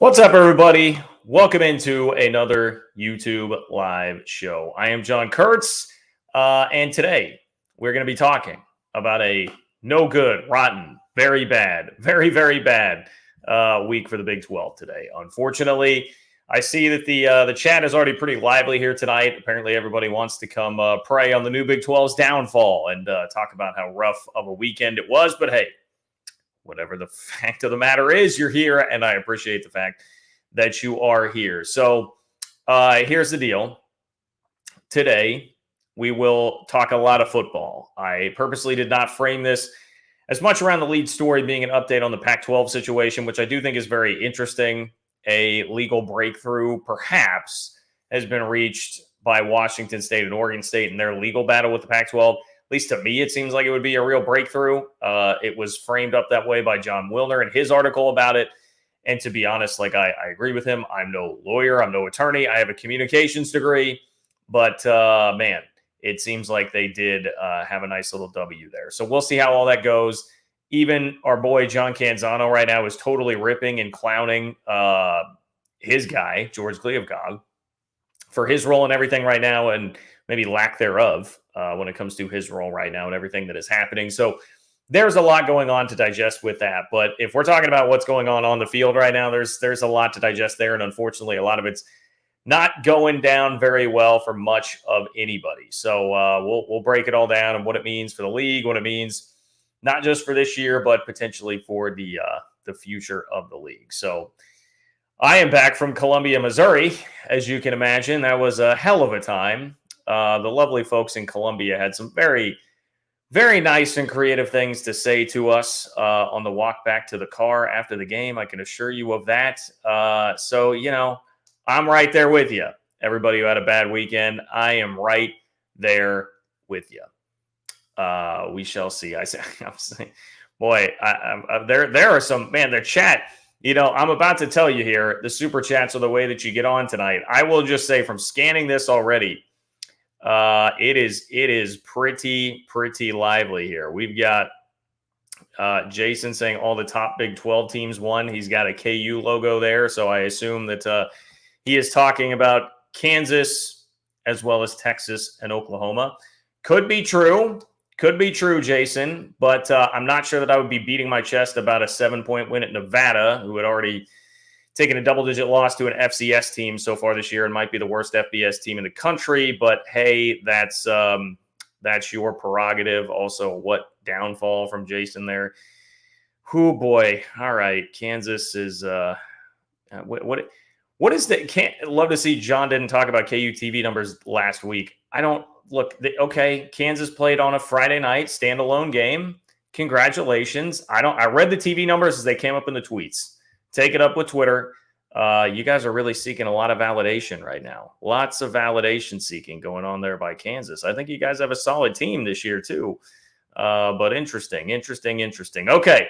What's up, everybody? Welcome into another YouTube live show. I am John Kurtz, and today we're going to be talking about a no good, rotten, very bad, very bad week for the Big 12 today. Unfortunately, I see that the chat is already pretty lively here tonight. Apparently, everybody wants to come prey on the new Big 12's downfall and talk about how rough of a weekend it was. But hey, whatever the fact of the matter is, you're here, and I appreciate the fact that you are here. So here's the deal. Today, we will talk a lot of football. I purposely did not frame this as much around the lead story being an update on the Pac-12 situation, which I do think is very interesting. A legal breakthrough, perhaps, has been reached by Washington State and Oregon State in their legal battle with the Pac-12. At least to me, it seems like it would be a real breakthrough. It was framed up that way by John Wilner in his article about it. And to be honest, I agree with him. I'm no lawyer. I'm no attorney. I have a communications degree. But, man, it seems like they did have a nice little W there. So we'll see how all that goes. Even our boy John Canzano right now is totally ripping and clowning his guy, George Gliavkov, for his role in everything right now and maybe lack thereof when it comes to his role right now and everything that is happening. So there's a lot going on to digest with that. But if we're talking about what's going on the field right now, there's a lot to digest there. And unfortunately, a lot of it's not going down very well for much of anybody. So we'll break it all down and what it means for the league, what it means not just for this year, but potentially for the future of the league. So I am back from Columbia, Missouri. As you can imagine, that was a hell of a time. The lovely folks in Columbia had some very, very nice and creative things to say to us on the walk back to the car after the game. I can assure you of that. So, I'm right there with you. Everybody who had a bad weekend, I am right there with you. We shall see. I'm saying, boy, there are some, man, their chat. I'm about to tell you here, the super chats are the way that you get on tonight. I will just say from scanning this already, it is pretty lively here. We've got Jason saying all the top Big 12 teams won. He's got a KU logo there, so I assume that he is talking about Kansas as well as Texas and Oklahoma. Could be true, Jason, but I'm not sure that I would be beating my chest about a 7-point win at Nevada, who had already taken a double-digit loss to an FCS team so far this year and might be the worst FBS team in the country. But, hey, that's your prerogative. Also, what downfall from Jason there. Oh, boy. All right. Kansas is what is that? Can't love to see John didn't talk about KU TV numbers last week. I don't look. Okay, Kansas played on a Friday night standalone game. Congratulations. I read the TV numbers as they came up in the tweets. Take it up with Twitter. You guys are really seeking a lot of validation right now. Lots of validation seeking going on there by Kansas. I think you guys have a solid team this year too. But interesting. Okay.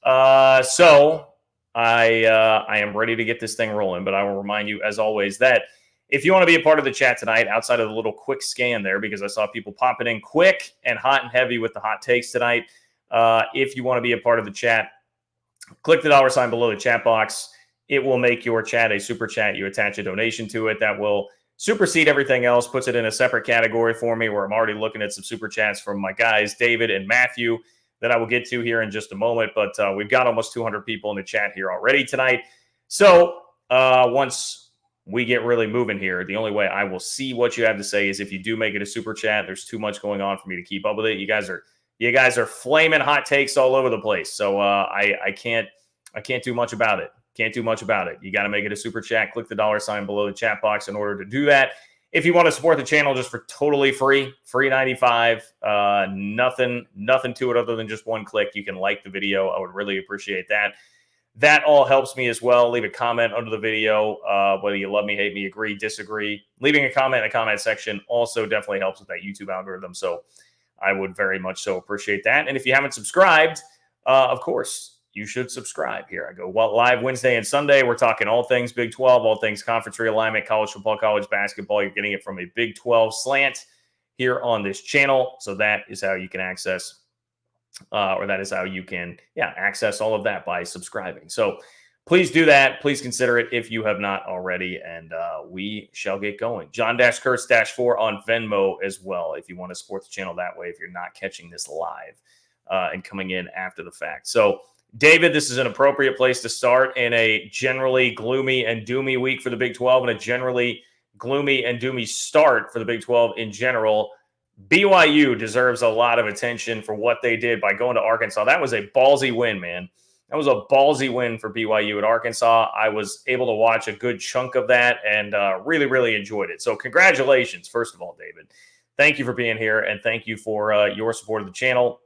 So I am ready to get this thing rolling, but I will remind you, as always, that if you want to be a part of the chat tonight, outside of the little quick scan there, because I saw people popping in quick and hot and heavy with the hot takes tonight, if you want to be a part of the chat, click the $ below the chat box. It will make your chat a super chat. You attach a donation to it. That will supersede everything else, puts it in a separate category for me where I'm already looking at some super chats from my guys, David and Matthew, that I will get to here in just a moment. But we've got almost 200 people in the chat here already tonight. So once we get really moving here, the only way I will see what you have to say is if you do make it a super chat. There's too much going on for me to keep up with it. You guys are flaming hot takes all over the place. So I can't do much about it. You got to make it a super chat. Click the $ below the chat box in order to do that. If you want to support the channel just for totally free $95, nothing to it other than just one click. You can like the video. I would really appreciate that. That all helps me as well. Leave a comment under the video, whether you love me, hate me, agree, disagree. Leaving a comment in the comment section also definitely helps with that YouTube algorithm. So I would very much so appreciate that. And if you haven't subscribed, of course, you should subscribe. Here I go. Live Wednesday and Sunday. We're talking all things Big 12, all things conference realignment, college football, college basketball. You're getting it from a Big 12 slant here on this channel. So that is how you can access access all of that by subscribing. So please do that. Please consider it if you have not already, and we shall get going. John-Kurtz-4 on Venmo as well if you want to support the channel that way if you're not catching this live and coming in after the fact. So, David, this is an appropriate place to start in a generally gloomy and doomy week for the Big 12 and a generally gloomy and doomy start for the Big 12 in general. BYU deserves a lot of attention for what they did by going to Arkansas. That was a ballsy win, man. That was a ballsy win for BYU at Arkansas. I was able to watch a good chunk of that and really, really enjoyed it. So congratulations, first of all, David. Thank you for being here, and thank you for your support of the channel.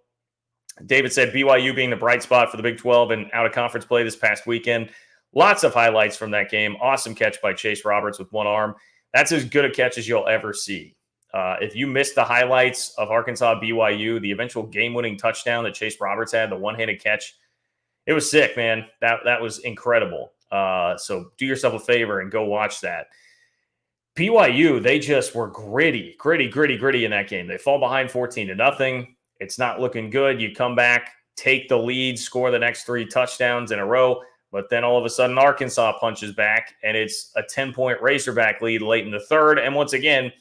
David said BYU being the bright spot for the Big 12 and out-of-conference play this past weekend. Lots of highlights from that game. Awesome catch by Chase Roberts with one arm. That's as good a catch as you'll ever see. If you missed the highlights of Arkansas BYU, the eventual game-winning touchdown that Chase Roberts had, the one-handed catch, it was sick, man. That was incredible. So do yourself a favor and go watch that. BYU, they just were gritty in that game. They fall behind 14-0. It's not looking good. You come back, take the lead, score the next 3 touchdowns in a row, but then all of a sudden Arkansas punches back, and it's a 10-point Razorback lead late in the third. And once again,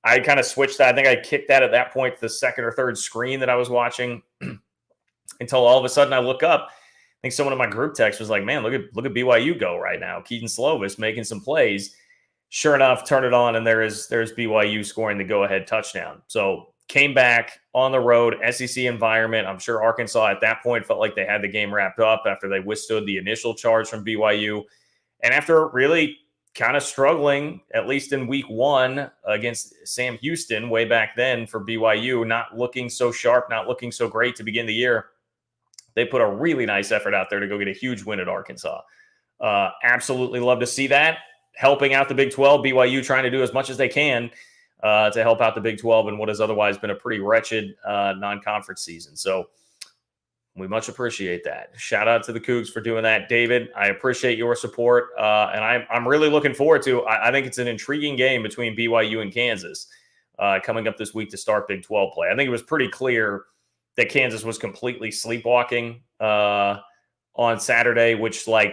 I kind of switched that. I think I kicked that at that point to the second or third screen that I was watching until all of a sudden I look up. I think someone in my group text was like, man, look at BYU go right now. Keaton Slovis making some plays. Sure enough, turn it on, and there's BYU scoring the go-ahead touchdown. So came back on the road, SEC environment. I'm sure Arkansas at that point felt like they had the game wrapped up after they withstood the initial charge from BYU. And after really kind of struggling, at least in week 1 against Sam Houston way back then for BYU, not looking so sharp, not looking so great to begin the year, they put a really nice effort out there to go get a huge win at Arkansas. Absolutely love to see that. Helping out the Big 12, BYU trying to do as much as they can to help out the Big 12 in what has otherwise been a pretty wretched non-conference season. So we much appreciate that. Shout out to the Cougs for doing that. David, I appreciate your support. And I'm really looking forward to, I think it's an intriguing game between BYU and Kansas coming up this week to start Big 12 play. I think it was pretty clear that Kansas was completely sleepwalking on Saturday, which I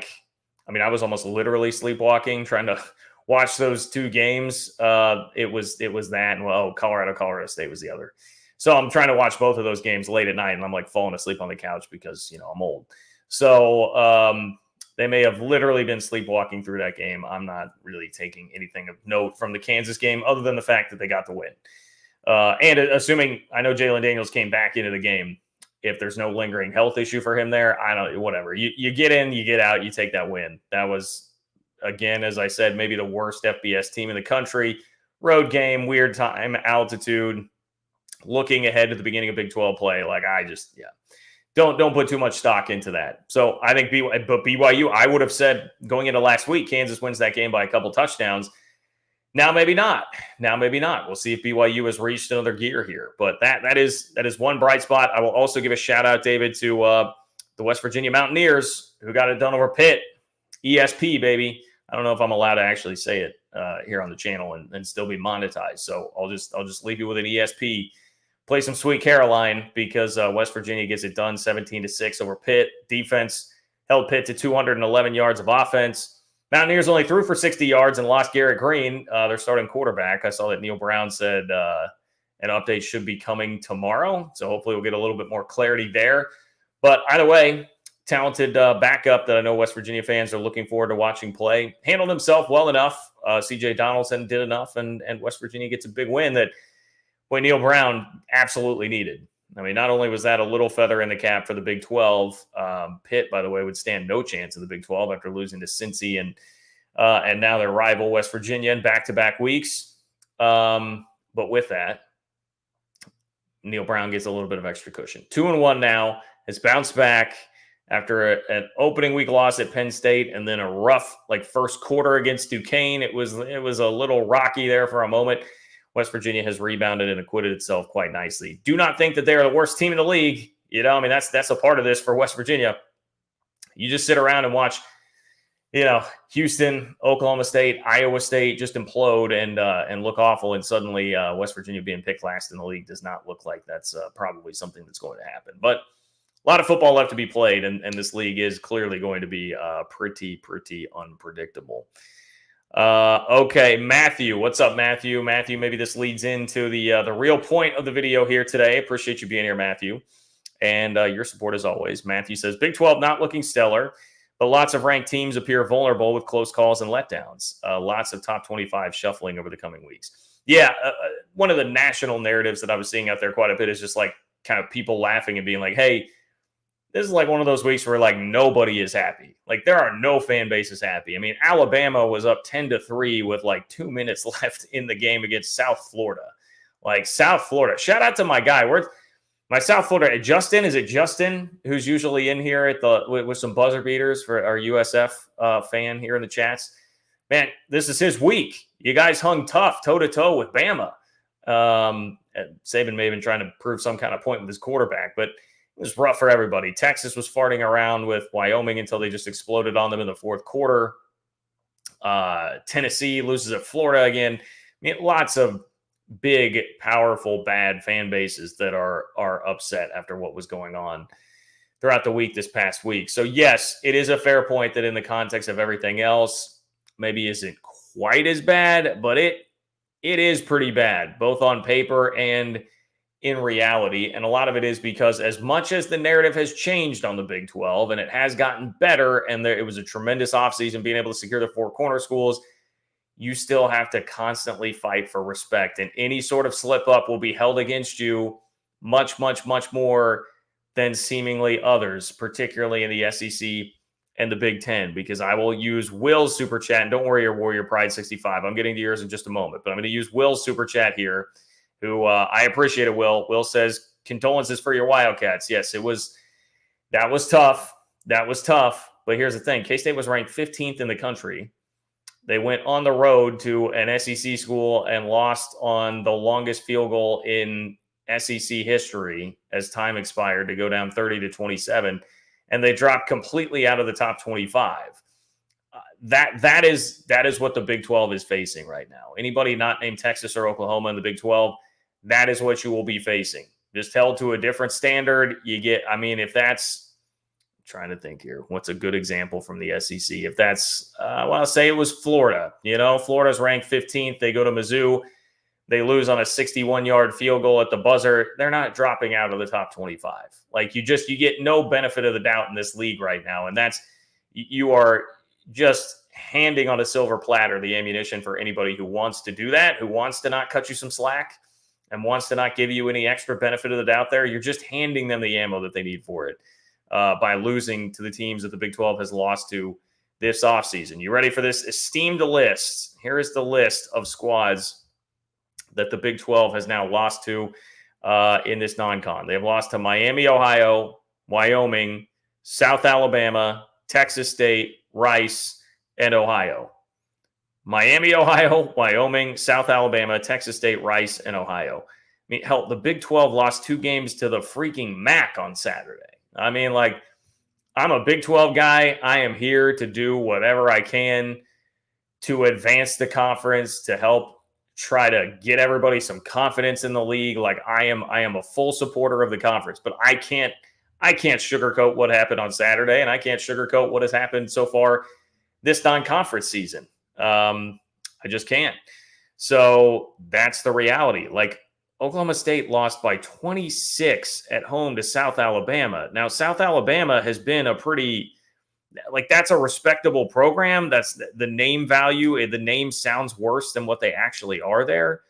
was almost literally sleepwalking trying to watch those 2 games. It was that, and Colorado State was the other. So I'm trying to watch both of those games late at night, and I'm like falling asleep on the couch because, I'm old. So they may have literally been sleepwalking through that game. I'm not really taking anything of note from the Kansas game other than the fact that they got the win. And assuming, I know Jalen Daniels came back into the game, if there's no lingering health issue for him there, I don't know, whatever. You get in, you get out, you take that win. That was, again, as I said, maybe the worst FBS team in the country. Road game, weird time, altitude, looking ahead to the beginning of Big 12 play. Don't put too much stock into that. So I think BYU, I would have said going into last week, Kansas wins that game by a couple touchdowns. Now, maybe not. We'll see if BYU has reached another gear here. But that is one bright spot. I will also give a shout out, David, to the West Virginia Mountaineers who got it done over Pitt. ESP, baby. I don't know if I'm allowed to actually say it here on the channel and still be monetized. So I'll just leave you with an ESP. Play some Sweet Caroline because West Virginia gets it done 17-6 over Pitt. Defense held Pitt to 211 yards of offense. Mountaineers only threw for 60 yards and lost Garrett Green, their starting quarterback. I saw that Neil Brown said an update should be coming tomorrow. So hopefully we'll get a little bit more clarity there. But either way, talented backup that I know West Virginia fans are looking forward to watching play. Handled himself well enough. CJ Donaldson did enough, and West Virginia gets a big win that Neil Brown absolutely needed. I mean, not only was that a little feather in the cap for the Big 12, Pitt, by the way, would stand no chance in the Big 12 after losing to Cincy and now their rival West Virginia in back-to-back weeks. But with that, Neil Brown gets a little bit of extra cushion. 2-1 now, has bounced back after an opening week loss at Penn State and then a rough first quarter against Duquesne. It was a little rocky there for a moment. West Virginia has rebounded and acquitted itself quite nicely. Do not think that they are the worst team in the league. That's a part of this for West Virginia. You just sit around and watch, Houston, Oklahoma State, Iowa State just implode and look awful. And suddenly West Virginia being picked last in the league does not look like that's probably something that's going to happen. But a lot of football left to be played, and this league is clearly going to be pretty unpredictable. Okay, Matthew, what's up, Matthew? Matthew, maybe this leads into the real point of the video here today. Appreciate you being here, Matthew, and your support as always. Matthew says, Big 12 not looking stellar, but lots of ranked teams appear vulnerable with close calls and letdowns. Lots of top 25 shuffling over the coming weeks. Yeah, one of the national narratives that I was seeing out there quite a bit is just like kind of people laughing and being like, hey, this is like one of those weeks where like nobody is happy. Like there are no fan bases happy. I mean, Alabama was up 10-3 with like 2 minutes left in the game against South Florida. Like South Florida. Shout out to my guy. Where's my South Florida? Justin, is it Justin who's usually in here at with some buzzer beaters for our USF fan here in the chats? Man, this is his week. You guys hung tough toe-to-toe with Bama. Saban may have been trying to prove some kind of point with his quarterback, but it was rough for everybody. Texas was farting around with Wyoming until they just exploded on them in the fourth quarter. Tennessee loses at Florida again. I mean, lots of big, powerful, bad fan bases that are upset after what was going on throughout the week this past week. So, yes, it is a fair point that in the context of everything else, maybe isn't quite as bad, but it is pretty bad, both on paper and in reality. And a lot of it is because as much as the narrative has changed on the Big 12 and it has gotten better, and it was a tremendous offseason being able to secure the 4 corner schools, you still have to constantly fight for respect. And any sort of slip up will be held against you much more than seemingly others, particularly in the SEC and the Big 10, because I will use Will's super chat. And don't worry, your Warrior Pride 65. I'm getting to yours in just a moment, but I'm going to use Will's super chat here, who I appreciate it, Will. Will says, condolences for your Wildcats. Yes, that was tough. That was tough. But here's the thing. K-State was ranked 15th in the country. They went on the road to an SEC school and lost on the longest field goal in SEC history as time expired to go down 30-27. And they dropped completely out of the top 25. That is what the Big 12 is facing right now. Anybody not named Texas or Oklahoma in the Big 12, that is what you will be facing. Just held to a different standard. You get, I mean, if that's, I'm trying to think here, what's a good example from the SEC? If that's, well, say it was Florida. You know, Florida's ranked 15th. They go to Mizzou. They lose on a 61-yard field goal at the buzzer. They're not dropping out of the top 25. Like you get no benefit of the doubt in this league right now. And that's, you are just handing on a silver platter the ammunition for anybody who wants to do that, who wants to not cut you some slack and wants to not give you any extra benefit of the doubt there. You're just handing them the ammo that they need for it by losing to the teams that the Big 12 has lost to this offseason. You ready for this esteemed list? Here is the list of squads that the Big 12 has now lost to in this non-con. They have lost to Miami, Ohio, Wyoming, South Alabama, Texas State, Rice, and Ohio. Miami, Ohio, Wyoming, South Alabama, Texas State, Rice, and Ohio. I mean, hell, the Big 12 lost 2 games to the freaking MAC on Saturday. I mean, like, I'm a Big 12 guy. I am here to do whatever I can to advance the conference, to help try to get everybody some confidence in the league. Like I am a full supporter of the conference, but I can't sugarcoat what happened on Saturday, and I can't sugarcoat what has happened so far this non-conference season. I just can't. So that's the reality. Like Oklahoma State lost by 26 at home to South Alabama. Now, South Alabama has been a pretty, like, that's a respectable program. That's the name value. The name sounds worse than what they actually are there.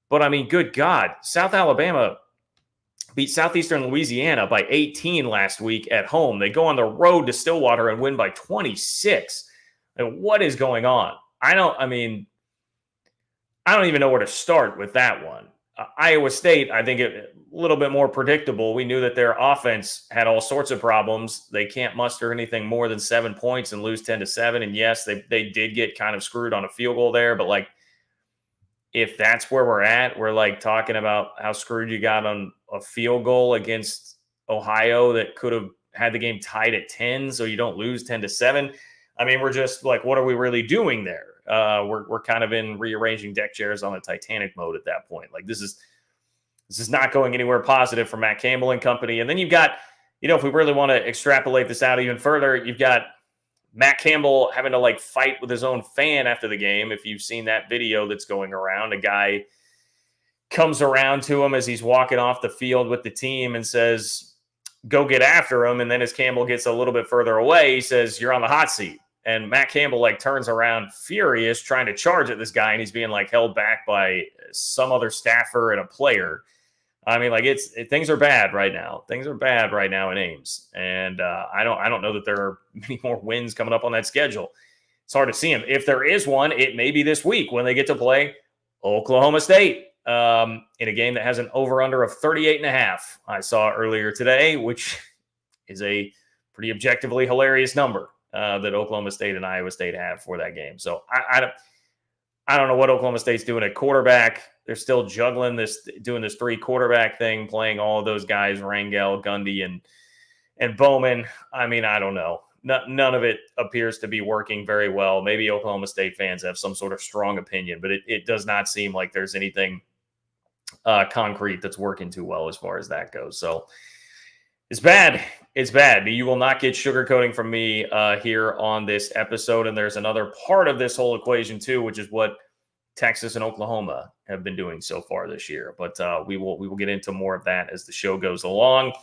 But I mean, good God, South Alabama beat Southeastern Louisiana by 18 last week at home. They go on the road to Stillwater and win by 26. And what is going on? I don't even know where to start with that one. Iowa State, I think a little bit more predictable. We knew that their offense had all sorts of problems. They can't muster anything more than 7 points and lose 10-7. And yes, they did get kind of screwed on a field goal there. But like, if that's where we're at, we're like talking about how screwed you got on a field goal against Ohio that could have had the game tied at 10, so you don't lose 10-7. I mean, we're just like, what are we really doing there? We're kind of in rearranging deck chairs on a Titanic mode at that point. Like this is not going anywhere positive for Matt Campbell and company. And then you've got if we really want to extrapolate this out even further, you've got Matt Campbell having to like fight with his own fan after the game. If you've seen that video that's going around, a guy comes around to him as he's walking off the field with the team and says, go get after him. And then as Campbell gets a little bit further away, he says, you're on the hot seat. And Matt Campbell like turns around furious, trying to charge at this guy. And he's being like held back by some other staffer and a player. I mean, like things are bad right now. Things are bad right now in Ames. And I don't know that there are many more wins coming up on that schedule. It's hard to see them. If there is one, it may be this week when they get to play Oklahoma State. In a game that has an over-under of 38.5, I saw earlier today, which is a pretty objectively hilarious number that Oklahoma State and Iowa State have for that game. So I don't know what Oklahoma State's doing at quarterback. They're still juggling doing this 3-quarterback thing, playing all of those guys, Rangel, Gundy, and Bowman. I mean, I don't know. None of it appears to be working very well. Maybe Oklahoma State fans have some sort of strong opinion, but it does not seem like there's anything concrete that's working too well as far as that goes. So it's bad. It's bad. You will not get sugarcoating from me here on this episode. And there's another part of this whole equation too, which is what Texas and Oklahoma have been doing so far this year. But we will get into more of that as the show goes along.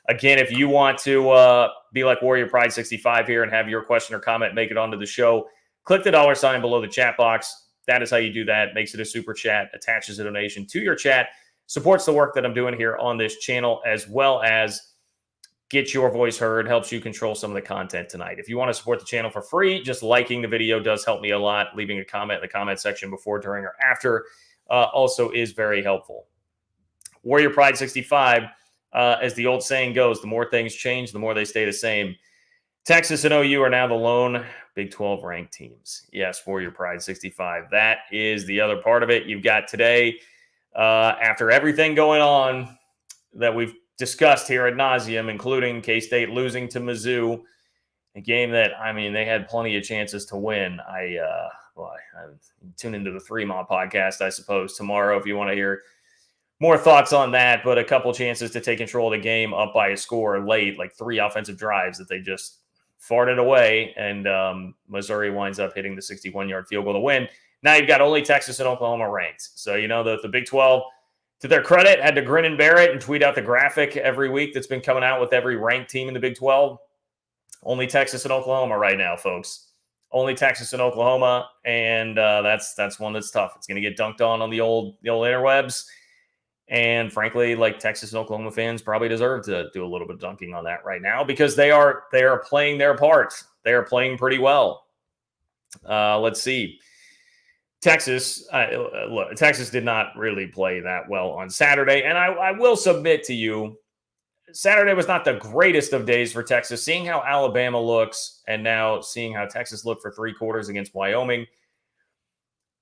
Again, if you want to be like Warrior Pride 65 here and have your question or comment make it onto the show, click the $ below the chat box. That is how you do that. Makes it a super chat, attaches a donation to your chat, supports the work that I'm doing here on this channel, as well as gets your voice heard, helps you control some of the content tonight. If you want to support the channel for free, just liking the video does help me a lot. Leaving a comment in the comment section before, during, or after also is very helpful. Warrior Pride 65, as the old saying goes, the more things change, the more they stay the same. Texas and OU are now the lone Big 12 ranked teams. Yes, Warrior Pride 65. That is the other part of it. You've got today, after everything going on that we've discussed here ad nauseum, including K-State losing to Mizzou, a game that, I mean, they had plenty of chances to win. I tune into the 3-Mile podcast, I suppose, tomorrow if you want to hear more thoughts on that, but a couple chances to take control of the game up by a score late, like 3 offensive drives that they just farted away, and Missouri winds up hitting the 61-yard field goal to win. Now you've got only Texas and Oklahoma ranked. So, the Big 12, to their credit, had to grin and bear it and tweet out the graphic every week that's been coming out with every ranked team in the Big 12. Only Texas and Oklahoma right now, folks. Only Texas and Oklahoma, and that's one that's tough. It's going to get dunked on the old interwebs. And frankly, like, Texas and Oklahoma fans probably deserve to do a little bit of dunking on that right now, because they are playing their part. They are playing pretty well. Let's see. Texas did not really play that well on Saturday. And I will submit to you, Saturday was not the greatest of days for Texas. Seeing how Alabama looks and now seeing how Texas looked for 3 quarters against Wyoming,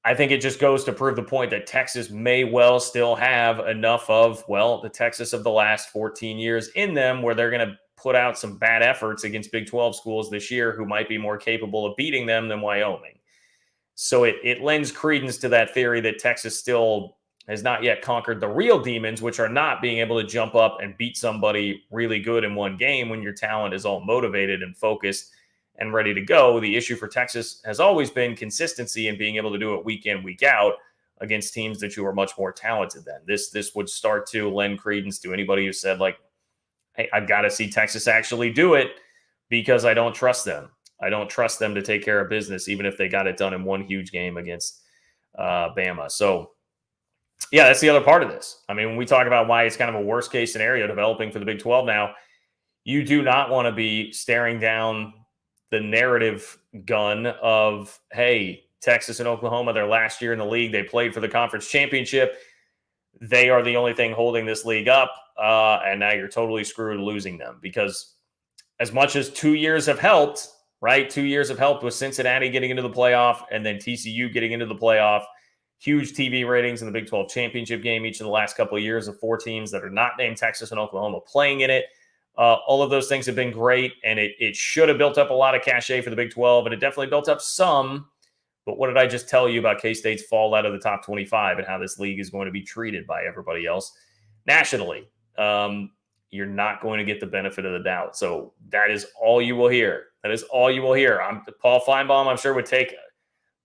I think it just goes to prove the point that Texas may well still have enough of, the Texas of the last 14 years in them, where they're going to put out some bad efforts against Big 12 schools this year who might be more capable of beating them than Wyoming. So it lends credence to that theory that Texas still has not yet conquered the real demons, which are not being able to jump up and beat somebody really good in one game when your talent is all motivated and focused and ready to go. The issue for Texas has always been consistency and being able to do it week in, week out against teams that you are much more talented than. This would start to lend credence to anybody who said, like, hey, I've got to see Texas actually do it because I don't trust them. I don't trust them to take care of business, even if they got it done in one huge game against Bama. So, yeah, that's the other part of this. I mean, when we talk about why it's kind of a worst case scenario developing for the Big 12 now, you do not want to be staring down the narrative gun of, hey, Texas and Oklahoma, their last year in the league, they played for the conference championship. They are the only thing holding this league up, and now you're totally screwed losing them. Because as much as 2 years have helped, right? 2 years have helped with Cincinnati getting into the playoff and then TCU getting into the playoff. Huge TV ratings in the Big 12 championship game each of the last couple of years of 4 teams that are not named Texas and Oklahoma playing in it. All of those things have been great, and it should have built up a lot of cachet for the Big 12, and it definitely built up some. But what did I just tell you about K-State's fall out of the top 25 and how this league is going to be treated by everybody else nationally? you're not going to get the benefit of the doubt. So that is all you will hear. That is all you will hear. Paul Feinbaum, I'm sure, would take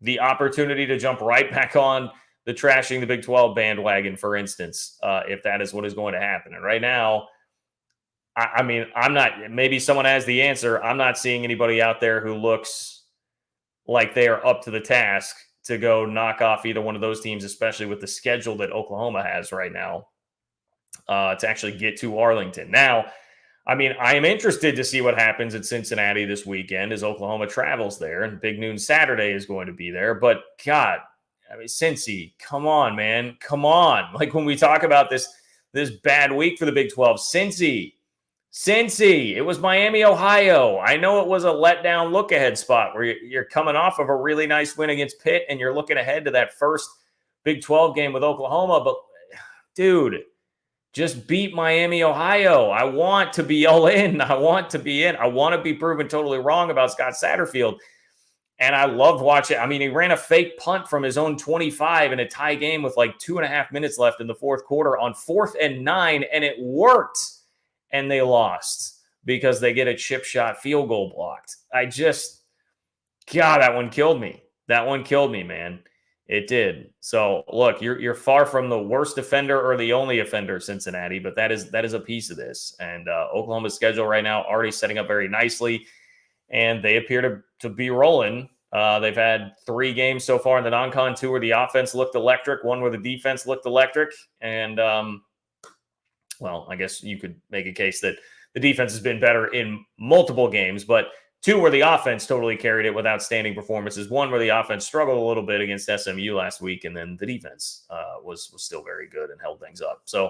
the opportunity to jump right back on the trashing the Big 12 bandwagon, for instance, if that is what is going to happen. And right now, I mean, I'm not, maybe someone has the answer. I'm not seeing anybody out there who looks like they are up to the task to go knock off either one of those teams, especially with the schedule that Oklahoma has right now, to actually get to Arlington. Now, I mean, I am interested to see what happens at Cincinnati this weekend as Oklahoma travels there, and Big Noon Saturday is going to be there. But God, I mean, Cincy, come on, man. Come on. Like when we talk about this bad week for the Big 12, Cincy, it was Miami, Ohio. I know it was a letdown look-ahead spot where you're coming off of a really nice win against Pitt and you're looking ahead to that first Big 12 game with Oklahoma. But, dude, just beat Miami, Ohio. I want to be all in. I want to be in. I want to be proven totally wrong about Scott Satterfield. And I loved watching. I mean, he ran a fake punt from his own 25 in a tie game with like 2.5 minutes left in the fourth quarter on 4th and 9, and it worked. And they lost because they get a chip shot field goal blocked. God, that one killed me. That one killed me, man. It did. So look, you're far from the worst offender or the only offender, Cincinnati, but that is a piece of this. And Oklahoma's schedule right now already setting up very nicely, and they appear to be rolling. They've had 3 games so far in the non-con, 2 where the offense looked electric, 1 where the defense looked electric, and well, I guess you could make a case that the defense has been better in multiple games, but 2 where the offense totally carried it with outstanding performances. 1 where the offense struggled a little bit against SMU last week, and then the defense was still very good and held things up. So,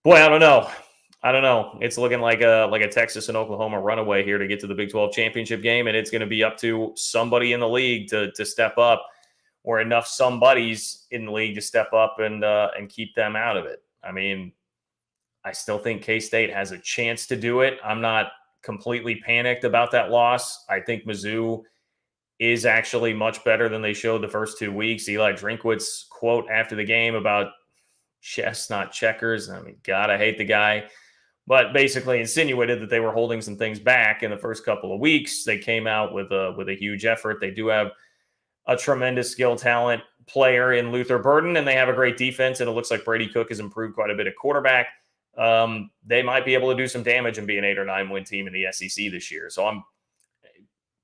boy, I don't know. It's looking like a Texas and Oklahoma runaway here to get to the Big 12 championship game, and it's going to be up to somebody in the league to step up, or enough somebodies in the league to step up and keep them out of it. I mean, I still think K-State has a chance to do it. I'm not completely panicked about that loss. I think Mizzou is actually much better than they showed the first 2 weeks. Eli Drinkwitz's quote after the game about chess, not checkers. I mean, God, I hate the guy. But basically insinuated that they were holding some things back in the first couple of weeks. They came out with a huge effort. They do have a tremendous skill talent player in Luther Burden, and they have a great defense, and it looks like Brady Cook has improved quite a bit at quarterback. They might be able to do some damage and be an 8 or 9 win team in the SEC this year. So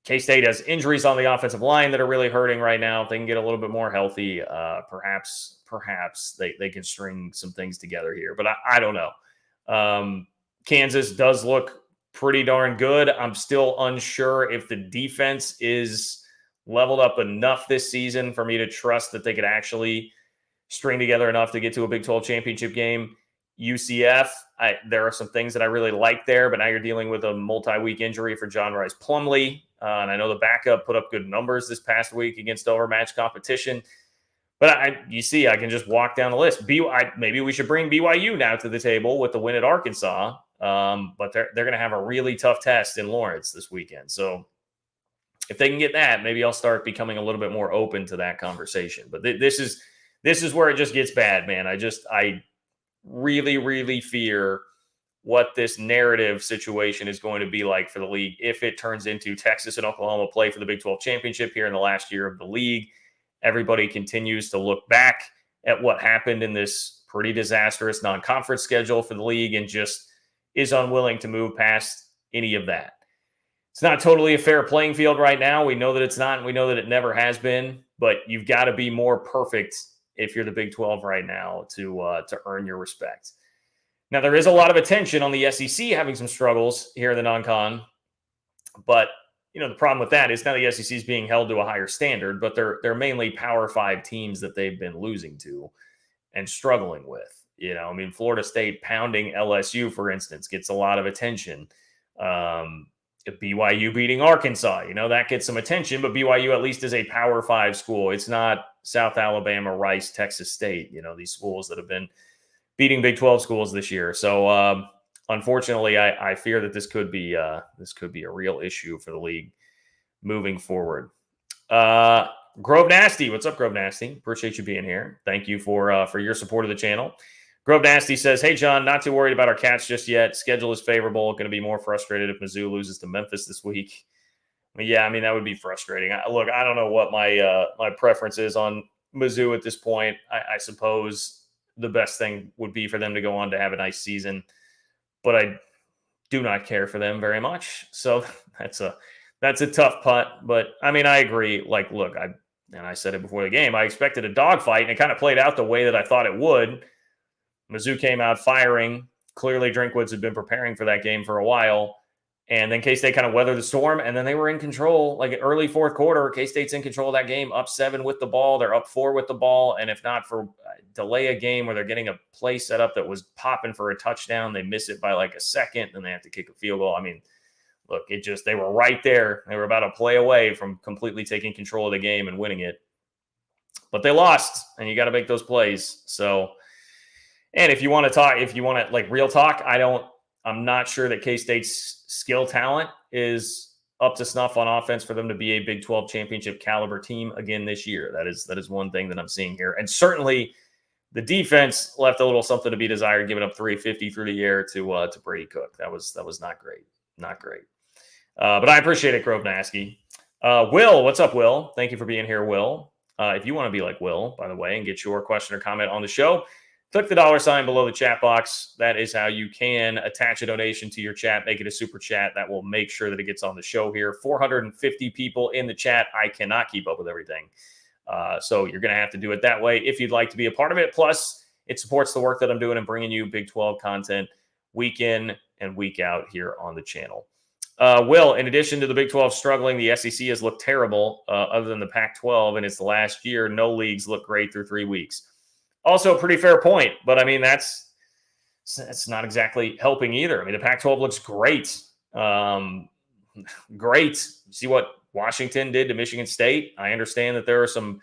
K-State has injuries on the offensive line that are really hurting right now. If they can get a little bit more healthy, perhaps they can string some things together here. But I don't know. Kansas does look pretty darn good. I'm still unsure if the defense is leveled up enough this season for me to trust that they could actually string together enough to get to a Big 12 championship game. UCF, there are some things that I really like there, but now you're dealing with a multi-week injury for John Rice Plumlee. And I know the backup put up good numbers this past week against overmatched competition. But I can just walk down the list. Maybe we should bring BYU now to the table with the win at Arkansas. But they're going to have a really tough test in Lawrence this weekend. So if they can get that, maybe I'll start becoming a little bit more open to that conversation. But this is where it just gets bad, man. I really, really fear what this narrative situation is going to be like for the league if it turns into Texas and Oklahoma play for the Big 12 championship here in the last year of the league. Everybody continues to look back at what happened in this pretty disastrous non-conference schedule for the league and just is unwilling to move past any of that. It's not totally a fair playing field right now. We know that it's not, and we know that it never has been, but you've got to be more perfect if you're the Big 12 right now to earn your respect. Now, there is a lot of attention on the SEC having some struggles here in the non-con, but the problem with that is now the SEC is being held to a higher standard, but they're mainly Power 5 teams that they've been losing to and struggling with. Florida State pounding LSU, for instance, gets a lot of attention. BYU beating Arkansas, that gets some attention, but BYU at least is a Power 5 school. It's not South Alabama, Rice, Texas State, these schools that have been beating Big 12 schools this year. So unfortunately, I fear that this could be a real issue for the league moving forward. Grove Nasty, what's up, Grove Nasty? Appreciate you being here. Thank you for your support of the channel. Grove Nasty says, hey, John, not too worried about our Cats just yet. Schedule is favorable. Going to be more frustrated if Mizzou loses to Memphis this week. Yeah, I mean, that would be frustrating. Look, I don't know what my my preference is on Mizzou at this point. I suppose the best thing would be for them to go on to have a nice season, but I do not care for them very much. So that's a tough putt. But I mean, I agree. Like, look, I said it before the game. I expected a dogfight, and it kind of played out the way that I thought it would. Mizzou came out firing. Clearly, Drinkwoods had been preparing for that game for a while. And then K-State kind of weathered the storm, and then they were in control. Like early fourth quarter, K-State's in control of that game, up 7 with the ball. They're up 4 with the ball. And if not for delay a game where they're getting a play set up that was popping for a touchdown, they miss it by like a second, and they have to kick a field goal. I mean, look, they were right there. They were about a play away from completely taking control of the game and winning it. But they lost, and you got to make those plays. So, and if you want to like real talk, I'm not sure that K-State's skill talent is up to snuff on offense for them to be a Big 12 championship caliber team again this year. That is one thing that I'm seeing here. And certainly the defense left a little something to be desired, giving up 350 through the air to Brady Cook. That was not great. Not great. But I appreciate it, Grove Nasky. Will, what's up, Will? Thank you for being here, Will. If you want to be like Will, by the way, and get your question or comment on the show, click the $ below the chat box. That is how you can attach a donation to your chat, make it a super chat. That will make sure that it gets on the show here. 450 people in the chat. I cannot keep up with everything. So you're going to have to do it that way if you'd like to be a part of it. Plus, it supports the work that I'm doing and bringing you Big 12 content week in and week out here on the channel. Will, in addition to the Big 12 struggling, the SEC has looked terrible other than the Pac-12, and it's the last year. No leagues look great through 3 weeks. Also a pretty fair point, but I mean, that's not exactly helping either. I mean, the Pac-12 looks great. Great. See what Washington did to Michigan State. I understand that there are some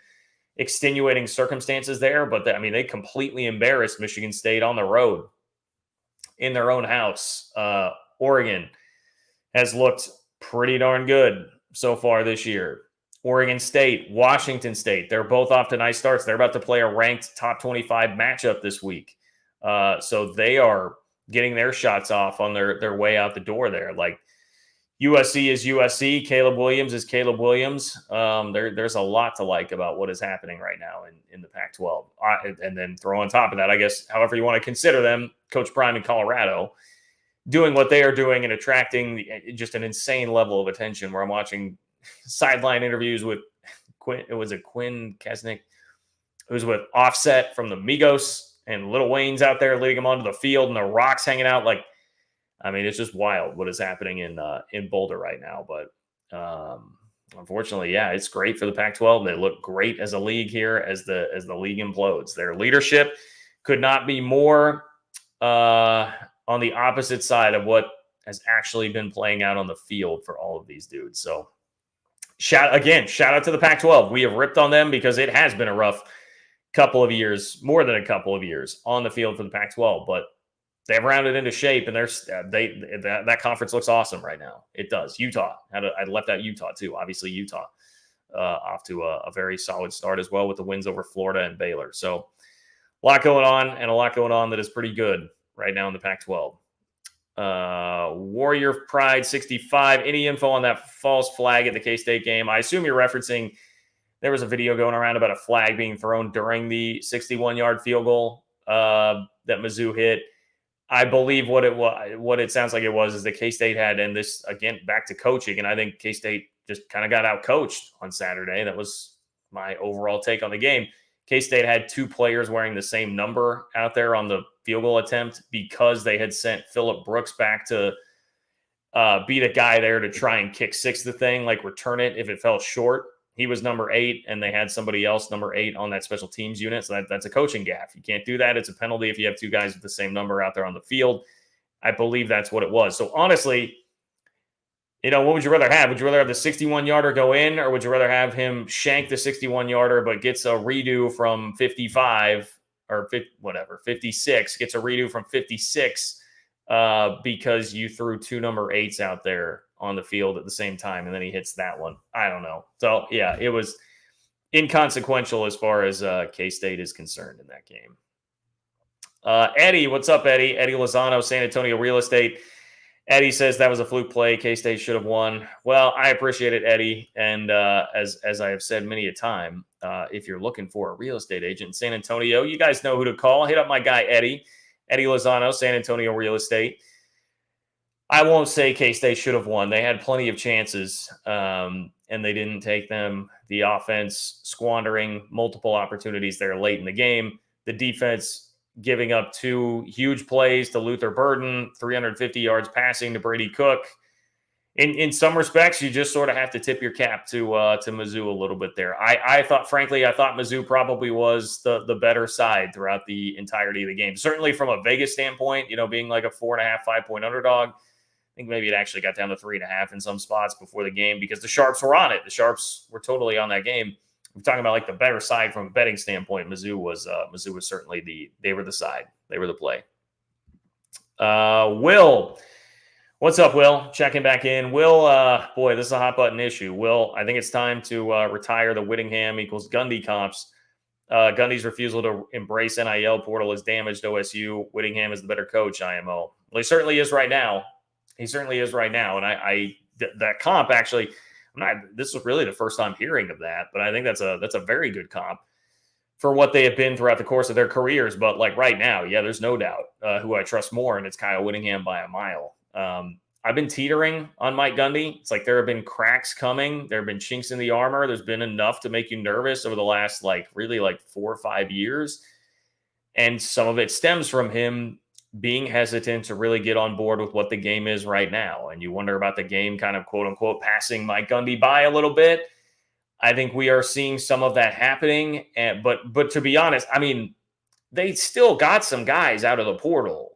extenuating circumstances there, but they completely embarrassed Michigan State on the road in their own house. Oregon has looked pretty darn good so far this year. Oregon State, Washington State, they're both off to nice starts. They're about to play a ranked top 25 matchup this week. So they are getting their shots off on their way out the door there. Like USC is USC, Caleb Williams is Caleb Williams. There's a lot to like about what is happening right now in the Pac-12. And then throw on top of that, I guess, however you want to consider them, Coach Prime in Colorado, doing what they are doing and attracting just an insane level of attention, where I'm watching sideline interviews with Quinn Kesnick, who's with Offset from the Migos, and Lil Wayne's out there leading them onto the field, and the Rock's hanging out. Like, I mean, it's just wild what is happening in Boulder right now. But unfortunately, yeah, it's great for the Pac-12. They look great as a league here as the league implodes. Their leadership could not be more on the opposite side of what has actually been playing out on the field for all of these dudes. So shout out to the Pac-12. We have ripped on them because it has been a rough couple of years, more than a couple of years on the field for the Pac-12, but they've rounded into shape, and that conference looks awesome right now. It does. Utah, I left out Utah too. Obviously Utah off to a very solid start as well with the wins over Florida and Baylor. So a lot going on that is pretty good right now in the Pac-12. Warrior Pride 65. Any info on that false flag at the K-State game? I assume you're referencing, there was a video going around about a flag being thrown during the 61-yard field goal that Mizzou hit. I believe what it sounds like it was is that K-State had, and this again back to coaching, and I think K-State just kind of got out coached on Saturday. That was my overall take on the game. K-State had 2 players wearing the same number out there on the field goal attempt because they had sent Phillip Brooks back to be the guy there to try and kick 6 the thing, like return it if it fell short. He was number 8, and they had somebody else number 8 on that special teams unit. So that's a coaching gaffe. You can't do that. It's a penalty if you have 2 guys with the same number out there on the field. I believe that's what it was. So honestly, what would you rather have? Would you rather have the 61-yarder go in, or would you rather have him shank the 61-yarder but gets a redo from 55 or 56, gets a redo from 56 because you threw 2 number 8s out there on the field at the same time, and then he hits that one? I don't know. So, yeah, it was inconsequential as far as K-State is concerned in that game. Eddie, what's up, Eddie? Eddie Lozano, San Antonio Real Estate. Eddie says that was a fluke play. K-State should have won. Well, I appreciate it, Eddie. And as I have said many a time, if you're looking for a real estate agent in San Antonio, you guys know who to call. Hit up my guy, Eddie Lozano, San Antonio Real Estate. I won't say K-State should have won. They had plenty of chances, and they didn't take them. The offense squandering multiple opportunities there late in the game. The defense giving up 2 huge plays to Luther Burden, 350 yards passing to Brady Cook. In some respects, you just sort of have to tip your cap to Mizzou a little bit there. I thought Mizzou probably was the better side throughout the entirety of the game. Certainly from a Vegas standpoint, being like a 4.5, 5-point underdog. I think maybe it actually got down to 3.5 in some spots before the game because the Sharps were on it. The Sharps were totally on that game. We're talking about like the better side from a betting standpoint. Mizzou was certainly they were the side. They were the play. Will, what's up, Will? Checking back in. Will, boy, this is a hot button issue. Will, I think it's time to retire the Whittingham equals Gundy comps. Gundy's refusal to embrace NIL portal has damaged OSU. Whittingham is the better coach, IMO. Well, he certainly is right now. And that comp actually, this is really the first time hearing of that, but I think that's a very good comp for what they have been throughout the course of their careers. But like right now, yeah, there's no doubt who I trust more, and it's Kyle Whittingham by a mile. I've been teetering on Mike Gundy. It's like there have been cracks coming. There have been chinks in the armor. There's been enough to make you nervous over the last 4 or 5 years. And some of it stems from him being hesitant to really get on board with what the game is right now. And you wonder about the game kind of quote unquote passing Mike Gundy by a little bit. I think we are seeing some of that happening. But to be honest, they still got some guys out of the portal.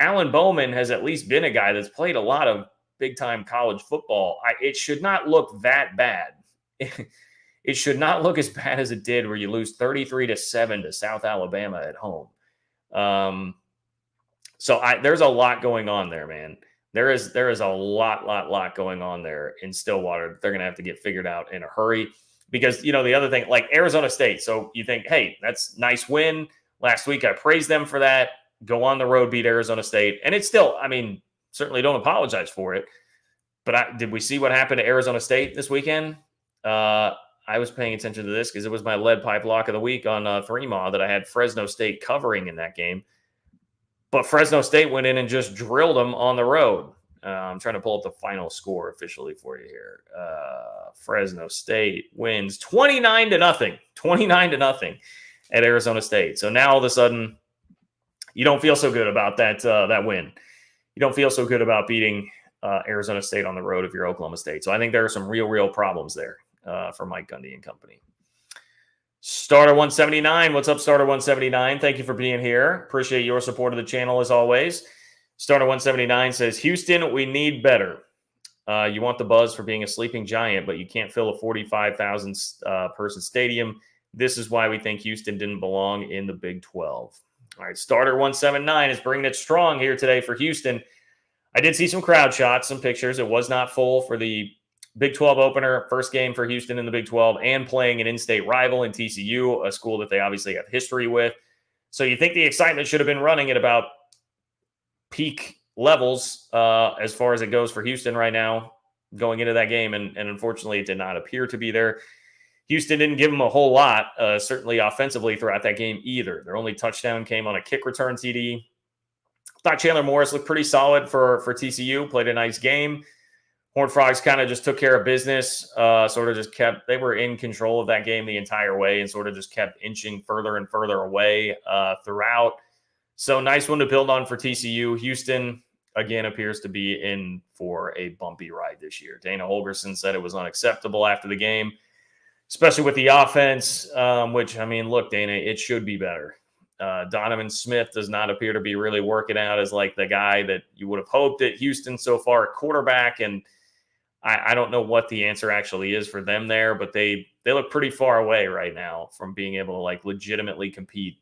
Alan Bowman has at least been a guy that's played a lot of big time college football. It should not look that bad. It should not look as bad as it did where you lose 33-7 to South Alabama at home. There's a lot going on there, man. There is a lot going on there in Stillwater that they're going to have to get figured out in a hurry because, the other thing, like Arizona State. So you think, hey, that's nice win. Last week, I praised them for that. Go on the road, beat Arizona State. And it's still, certainly don't apologize for it. But did we see what happened to Arizona State this weekend? I was paying attention to this because it was my lead pipe lock of the week on 3MA that I had Fresno State covering in that game. But Fresno State went in and just drilled them on the road. I'm trying to pull up the final score officially for you here. Fresno State wins 29-0. 29-0 at Arizona State. So now all of a sudden, you don't feel so good about that win. You don't feel so good about beating Arizona State on the road if you're Oklahoma State. So I think there are some real problems there. For Mike Gundy and company. Starter 179. What's up, Starter 179? Thank you for being here. Appreciate your support of the channel as always. Starter 179 says, Houston, we need better. You want the buzz for being a sleeping giant, but you can't fill a 45,000 person stadium. This is why we think Houston didn't belong in the Big 12. All right, Starter 179 is bringing it strong here today for Houston. I did see some crowd shots, some pictures. It was not full for the Big 12 opener, first game for Houston in the Big 12, and playing an in-state rival in TCU, a school that they obviously have history with. So you think the excitement should have been running at about peak levels as far as it goes for Houston right now going into that game, and unfortunately it did not appear to be there. Houston didn't give them a whole lot, certainly offensively throughout that game either. Their only touchdown came on a kick return TD. Thought Chandler Morris looked pretty solid for TCU, played a nice game. Horned Frogs kind of just took care of business, they were in control of that game the entire way and sort of just kept inching further and further away throughout. So nice one to build on for TCU. Houston, again, appears to be in for a bumpy ride this year. Dana Holgerson said it was unacceptable after the game, especially with the offense, look, Dana, it should be better. Donovan Smith does not appear to be really working out as like the guy that you would have hoped at Houston so far at quarterback, and I don't know what the answer actually is for them there, but they look pretty far away right now from being able to like legitimately compete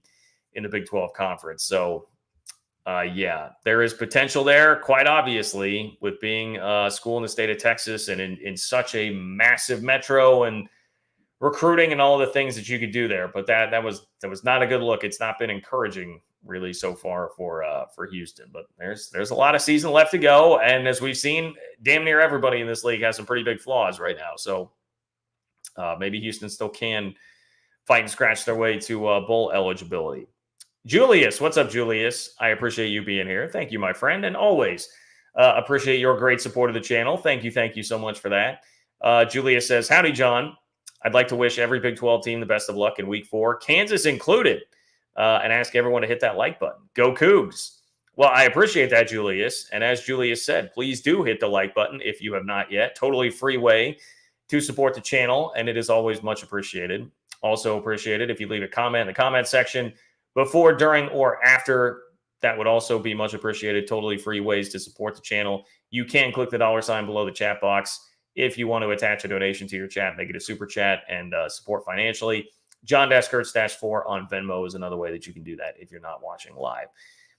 in the Big 12 conference. So, there is potential there, quite obviously, with being a school in the state of Texas and in such a massive metro and recruiting and all the things that you could do there. But that was not a good look. It's not been encouraging really so far for Houston. But there's a lot of season left to go, and as we've seen, damn near everybody in this league has some pretty big flaws right now. So maybe Houston still can fight and scratch their way to bowl eligibility. Julius, what's up, Julius? I appreciate you being here. Thank you, my friend, and always appreciate your great support of the channel. Thank you so much for that. Julius says, howdy, John. I'd like to wish every Big 12 team the best of luck in Week 4, Kansas included, and ask everyone to hit that like button. Go Cougs. Well, I appreciate that, Julius. And as Julius said, please do hit the like button if you have not yet. Totally free way to support the channel, and it is always much appreciated. Also appreciated if you leave a comment in the comment section before, during, or after. That would also be much appreciated. Totally free ways to support the channel. You can click the $ below the chat box if you want to attach a donation to your chat, make it a super chat, and support financially. John-Kurtz-4 on Venmo is another way that you can do that if you're not watching live.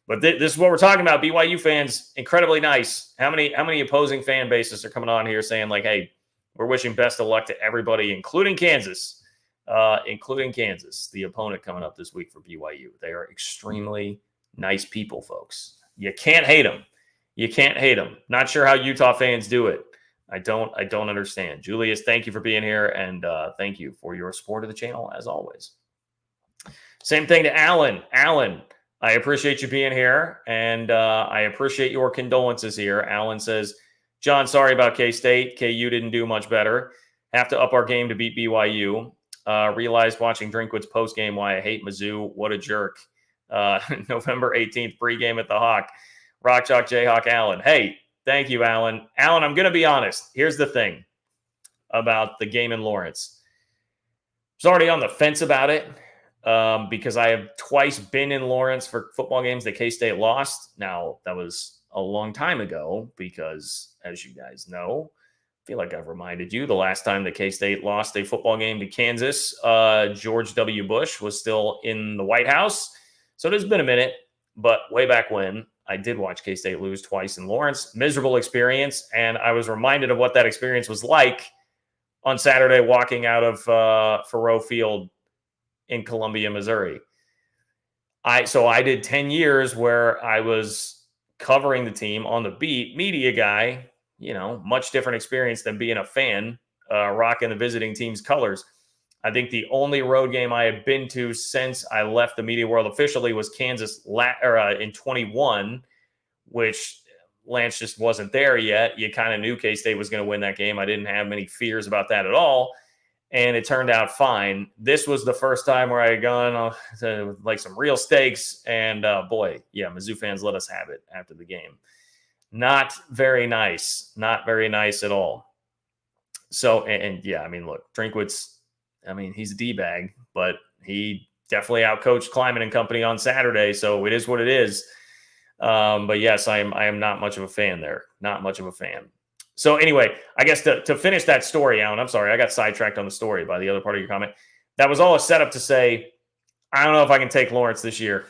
But this is what we're talking about. BYU fans, incredibly nice. How many opposing fan bases are coming on here saying, like, hey, we're wishing best of luck to everybody, including Kansas, the opponent coming up this week for BYU. They are extremely nice people, folks. You can't hate them. You can't hate them. Not sure how Utah fans do it. I don't understand. Julius, thank you for being here, and thank you for your support of the channel, as always. Same thing to Alan. Alan, I appreciate you being here, and I appreciate your condolences here. Alan says, John, sorry about K-State. KU didn't do much better. Have to up our game to beat BYU. Realized watching Drinkwitz postgame why I hate Mizzou. What a jerk. November 18th, pregame at the Hawk. Rock Chalk Jayhawk Allen. Hey, thank you, Alan. Alan, I'm going to be honest. Here's the thing about the game in Lawrence. I was already on the fence about it because I have twice been in Lawrence for football games that K-State lost. Now, that was a long time ago because, as you guys know, I feel like I've reminded you the last time that K-State lost a football game to Kansas, George W. Bush was still in the White House. So it has been a minute, but way back when, I did watch K-State lose twice in Lawrence. Miserable experience, and I was reminded of what that experience was like on Saturday walking out of Faurot Field in Columbia, Missouri. So I did 10 years where I was covering the team on the beat, media guy, much different experience than being a fan, rocking the visiting team's colors. I think the only road game I have been to since I left the media world officially was Kansas in 21, which Lance just wasn't there yet. You kind of knew K-State was going to win that game. I didn't have many fears about that at all, and it turned out fine. This was the first time where I had gone to like some real stakes, and boy, yeah, Mizzou fans let us have it after the game. Not very nice. Not very nice at all. So, and yeah, I mean, look, Drinkwitz, he's a D-bag, but he definitely outcoached Kleiman and company on Saturday, so it is what it is. But yes, I am not much of a fan there. Not much of a fan. So anyway, I guess to finish that story, Alan, I'm sorry, I got sidetracked on the story by the other part of your comment. That was all a setup to say, I don't know if I can take Lawrence this year.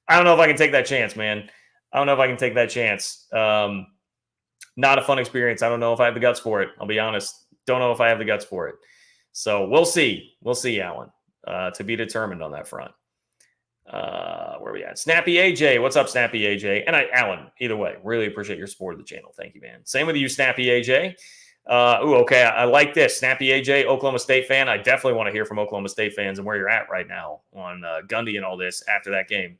I don't know if I can take that chance, man. I don't know if I can take that chance. Not a fun experience. I don't know if I have the guts for it. I'll be honest. Don't know if I have the guts for it. So we'll see. We'll see, Alan. To be determined on that front. Where are we at? Snappy AJ. What's up, Snappy AJ? And Alan, either way, really appreciate your support of the channel. Thank you, man. Same with you, Snappy AJ. Okay. I like this. Snappy AJ, Oklahoma State fan. I definitely want to hear from Oklahoma State fans and where you're at right now on Gundy and all this after that game.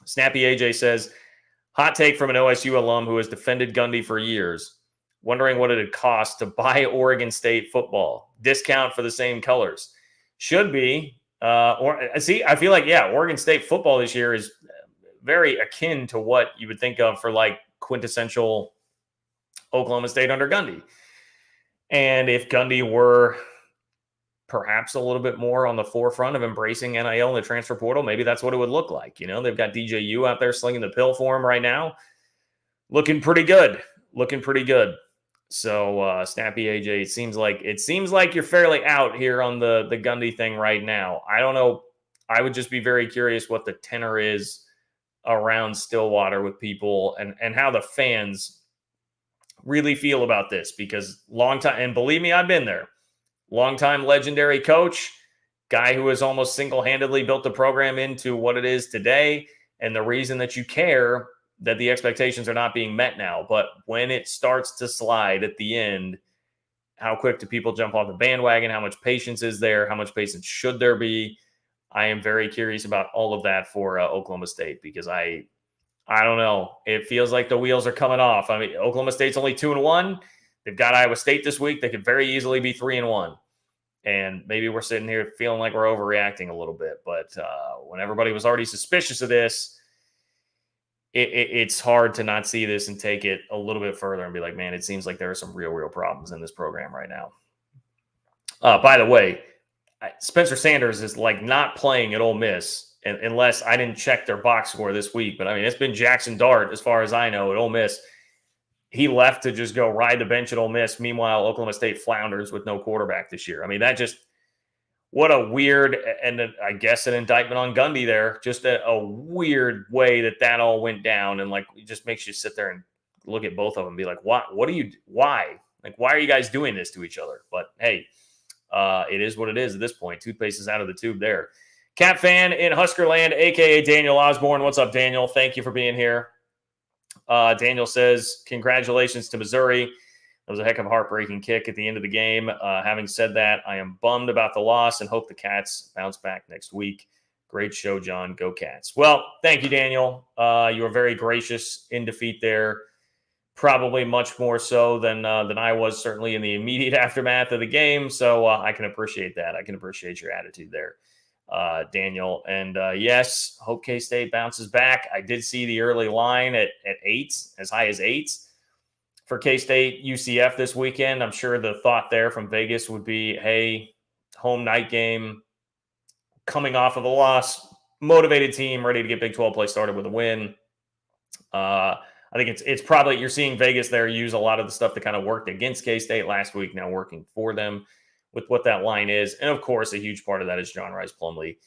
Snappy AJ says, hot take from an OSU alum who has defended Gundy for years. Wondering what it'd cost to buy Oregon State football. Discount for the same colors. Should be. I feel like, Oregon State football this year is very akin to what you would think of for like quintessential Oklahoma State under Gundy. And if Gundy were perhaps a little bit more on the forefront of embracing NIL and the transfer portal, maybe that's what it would look like. They've got DJU out there slinging the pill for him right now. Looking pretty good. So Snappy AJ, it seems like you're fairly out here on the Gundy thing right now. I don't know. I would just be very curious what the tenor is around Stillwater with people and how the fans really feel about this, because long time, and believe me, I've been there. longtime legendary coach, guy who has almost single-handedly built the program into what it is today, and the reason that you care that the expectations are not being met now. But when it starts to slide at the end, how quick do people jump off the bandwagon? How much patience is there? How much patience should there be? I am very curious about all of that for Oklahoma State, because I don't know. It feels like the wheels are coming off. I mean, Oklahoma State's only 2-1. They've got Iowa State this week. They could very easily be 3-1. And maybe we're sitting here feeling like we're overreacting a little bit. But when everybody was already suspicious of this, it's hard to not see this and take it a little bit further and be like, man, it seems like there are some real problems in this program right now. By the way, Spencer Sanders is like not playing at Ole Miss, unless I didn't check their box score this week. But I mean, it's been Jackson Dart, as far as I know, at Ole Miss. He left to just go ride the bench at Ole Miss. Meanwhile, Oklahoma State flounders with no quarterback this year. I mean, that just, what a weird, and I guess an indictment on Gundy there. Just a weird way that all went down. And like, it just makes you sit there and look at both of them and be like, why? Why? Like, why are you guys doing this to each other? But hey, it is what it is at this point. Toothpaste is out of the tube there. Cap fan in Huskerland, a.k.a. Daniel Osborne. What's up, Daniel? Thank you for being here. Daniel says, congratulations to Missouri. That was a heck of a heartbreaking kick at the end of the game. Having said that, I am bummed about the loss and hope the Cats bounce back next week. Great show, John. Go Cats. Well, thank you, Daniel. You were very gracious in defeat there. Probably much more so than I was, certainly in the immediate aftermath of the game. So I can appreciate that. I can appreciate your attitude there, Daniel. And yes, hope K-State bounces back. I did see the early line at 8, as high as 8 for K-State UCF this weekend. I'm sure the thought there from Vegas would be, hey, home night game, coming off of a loss, motivated team, ready to get Big 12 play started with a win. I think it's probably, you're seeing Vegas there use a lot of the stuff that kind of worked against K-State last week, now working for them with what that line is. And of course, a huge part of that is John Rice Plumlee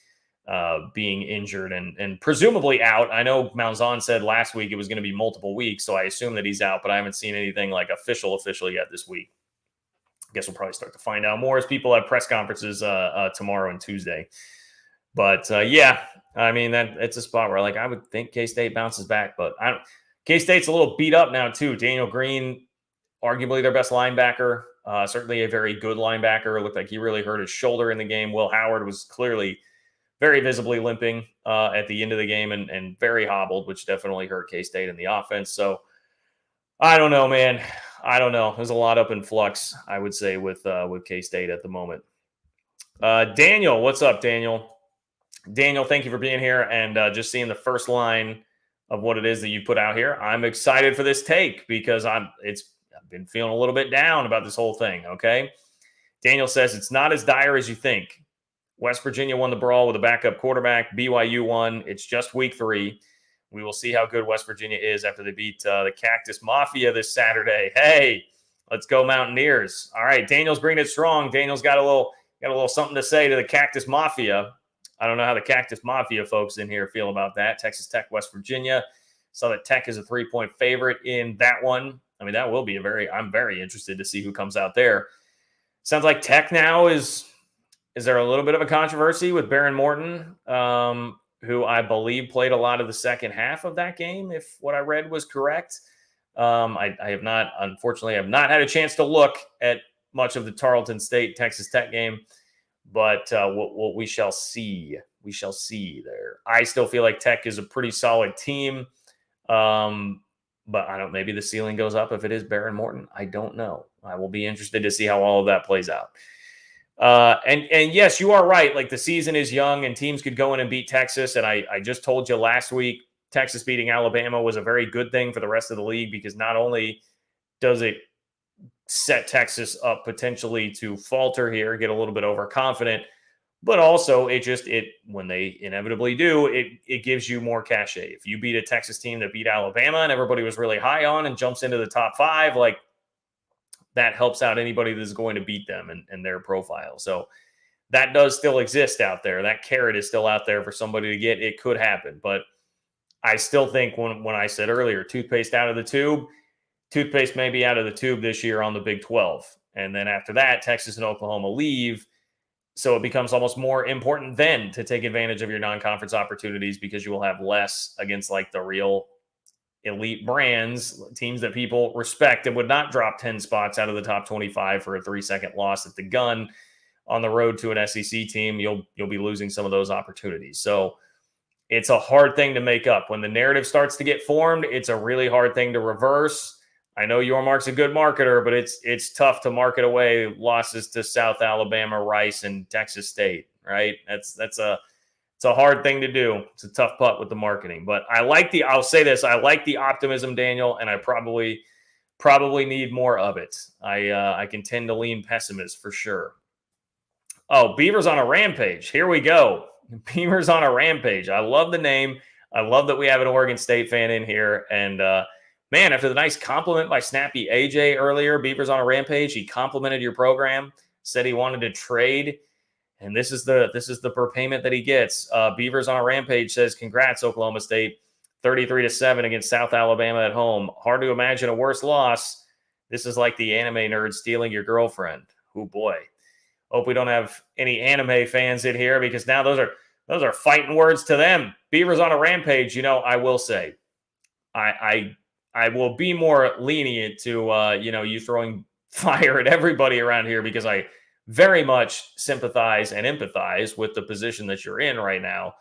being injured and presumably out. I know Malzahn said last week it was going to be multiple weeks, so I assume that he's out, but I haven't seen anything like official yet this week. I guess we'll probably start to find out more as people have press conferences tomorrow and Tuesday. But yeah, I mean, it's a spot where like I would think K-State bounces back, but I don't. K-State's a little beat up now too. Daniel Green, arguably their best linebacker, certainly a very good linebacker. It looked like he really hurt his shoulder in the game. Will Howard was clearly very visibly limping at the end of the game and very hobbled, which definitely hurt K-State in the offense. So I don't know, man. I don't know. There's a lot up in flux, I would say, with K-State at the moment. Daniel, what's up, Daniel? Daniel, thank you for being here and just seeing the first line of what it is that you put out here. I'm excited for this take because I've been feeling a little bit down about this whole thing. Okay. Daniel says it's not as dire as you think. West Virginia won the brawl with a backup quarterback. BYU won. It's just week 3. We will see how good West Virginia is after they beat the Cactus Mafia this Saturday. Hey, let's go Mountaineers. All right. Daniel's bringing it strong. Daniel's got a little something to say to the Cactus Mafia. I don't know how the Cactus Mafia folks in here feel about that. Texas Tech, West Virginia. Saw that Tech is a 3-point favorite in that one. I mean, that will be I'm very interested to see who comes out there. Sounds like Tech now is there a little bit of a controversy with Baron Morton, who I believe played a lot of the second half of that game, if what I read was correct. I have not, unfortunately, had a chance to look at much of the Tarleton State Texas Tech game. But what we shall see. We shall see there. I still feel like Tech is a pretty solid team. But I don't, maybe the ceiling goes up if it is Baron Morton. I don't know. I will be interested to see how all of that plays out. And yes, you are right. Like the season is young and teams could go in and beat Texas. And I just told you last week, Texas beating Alabama was a very good thing for the rest of the league because not only does it set Texas up potentially to falter here, get a little bit overconfident, but also it when they inevitably do, it gives you more cachet. If you beat a Texas team that beat Alabama and everybody was really high on and jumps into the top 5, like that helps out anybody that's going to beat them and their profile. So that does still exist out there. That carrot is still out there for somebody to get. It could happen, but I still think when I said earlier, toothpaste out of the tube, toothpaste may be out of the tube this year on the Big 12. And then after that, Texas and Oklahoma leave. So it becomes almost more important then to take advantage of your non-conference opportunities because you will have less against like the real elite brands, teams that people respect and would not drop 10 spots out of the top 25 for a 3-second loss at the gun on the road to an SEC team. You'll be losing some of those opportunities. So it's a hard thing to make up. When the narrative starts to get formed, it's a really hard thing to reverse. I know Yormark's a good marketer, but it's tough to market away losses to South Alabama, Rice, and Texas State, right? It's a hard thing to do. It's a tough putt with the marketing. But I'll say this, I like the optimism, Daniel, and I probably need more of it. I can tend to lean pessimist for sure. Oh, Beavers on a rampage. Here we go. Beavers on a rampage. I love the name. I love that we have an Oregon State fan in here. And man, after the nice compliment by Snappy AJ earlier, Beavers on a rampage, he complimented your program, said he wanted to trade. And this is the per payment that he gets. Beavers on a rampage says, congrats, Oklahoma State, 33-7 against South Alabama at home. Hard to imagine a worse loss. This is like the anime nerd stealing your girlfriend. Oh boy. Hope we don't have any anime fans in here because now those are fighting words to them. Beavers on a rampage. I will say, I will be more lenient to you throwing fire at everybody around here because I very much sympathize and empathize with the position that you're in right now,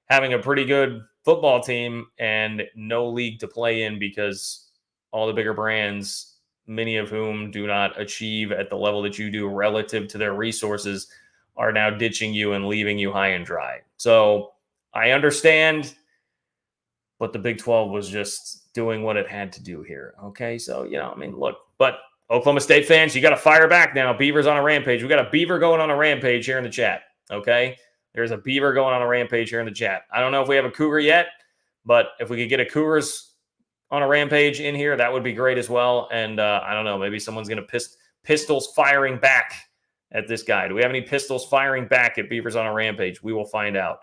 having a pretty good football team and no league to play in because all the bigger brands, many of whom do not achieve at the level that you do relative to their resources, are now ditching you and leaving you high and dry. So I understand, but the Big 12 was just doing what it had to do here. Okay, so, look, but Oklahoma State fans, you got to fire back now. Beavers on a rampage. We got a Beaver going on a rampage here in the chat, okay? There's a Beaver going on a rampage here in the chat. I don't know if we have a Cougar yet, but if we could get a Cougars on a rampage in here, that would be great as well. And I don't know, maybe someone's going to pistols firing back at this guy. Do we have any pistols firing back at Beavers on a rampage? We will find out.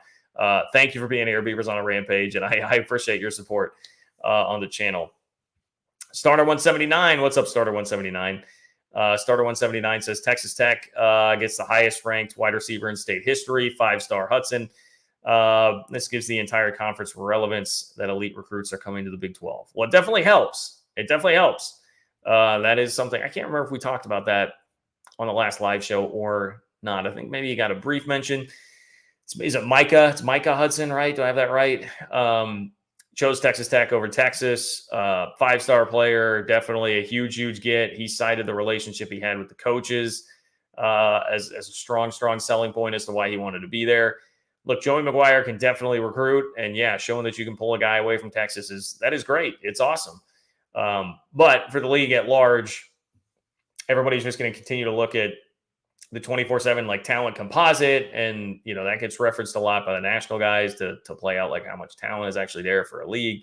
Thank you for being here, Beavers on a rampage, and I appreciate your support on the channel. Starter 179. What's up, Starter 179? Starter 179 says Texas Tech gets the highest ranked wide receiver in state history, 5-star Hudson. This gives the entire conference relevance that elite recruits are coming to the Big 12. Well, it definitely helps. It definitely helps. That is something. I can't remember if we talked about that on the last live show or not. I think maybe you got a brief mention. Is it Micah? It's Micah Hudson, right? Do I have that right? Chose Texas Tech over Texas. 5-star player, definitely a huge get. He cited the relationship he had with the coaches as a strong selling point as to why he wanted to be there. Look, Joey McGuire can definitely recruit, and yeah, showing that you can pull a guy away from Texas is great. It's awesome. But for the league at large, everybody's just going to continue to look at the 24/7 like talent composite, and that gets referenced a lot by the national guys to play out like how much talent is actually there for a league.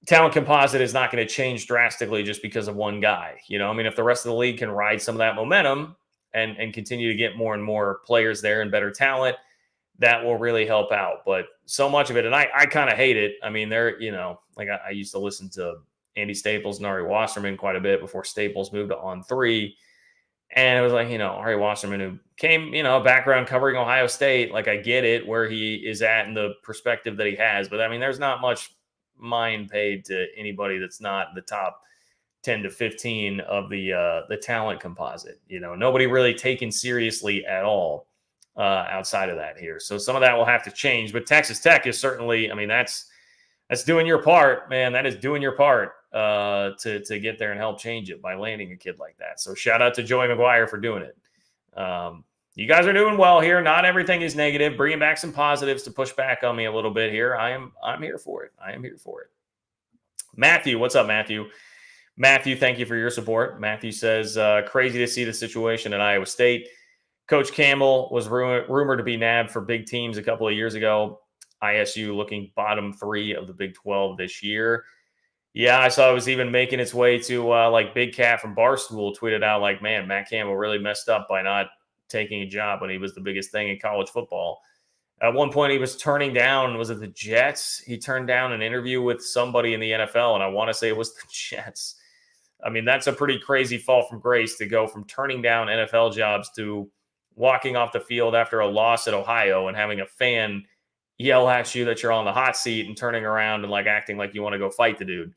Talent composite is not going to change drastically just because of one guy. If the rest of the league can ride some of that momentum and continue to get more and more players there and better talent, that will really help out. But so much of it, and I kind of hate it. I used to listen to Andy Staples and Ari Wasserman quite a bit before Staples moved to On3. And it was like, Ari Wasserman, who came, background covering Ohio State. Like, I get it where he is at and the perspective that he has. But, there's not much mind paid to anybody that's not the top 10 to 15 of the talent composite. Nobody really taken seriously at all outside of that here. So some of that will have to change. But Texas Tech is certainly, that's doing your part, man. That is doing your part to get there and help change it by landing a kid like that. So shout out to Joey McGuire for doing it. You guys are doing well here. Not everything is negative. Bringing back some positives to push back on me a little bit here. I'm here for it. I am here for it. Matthew, what's up, Matthew? Matthew, thank you for your support. Matthew says, crazy to see the situation at Iowa State. Coach Campbell was rumored to be nabbed for big teams a couple of years ago. ISU looking bottom 3 of the Big 12 this year. Yeah, I saw it was even making its way to like Big Cat from Barstool tweeted out like, man, Matt Campbell really messed up by not taking a job when he was the biggest thing in college football. At one point, he was turning down, was it the Jets? He turned down an interview with somebody in the NFL, and I want to say it was the Jets. I mean, that's a pretty crazy fall from grace to go from turning down NFL jobs to walking off the field after a loss at Ohio and having a fan yell at you that you're on the hot seat and turning around and like acting like you want to go fight the dude.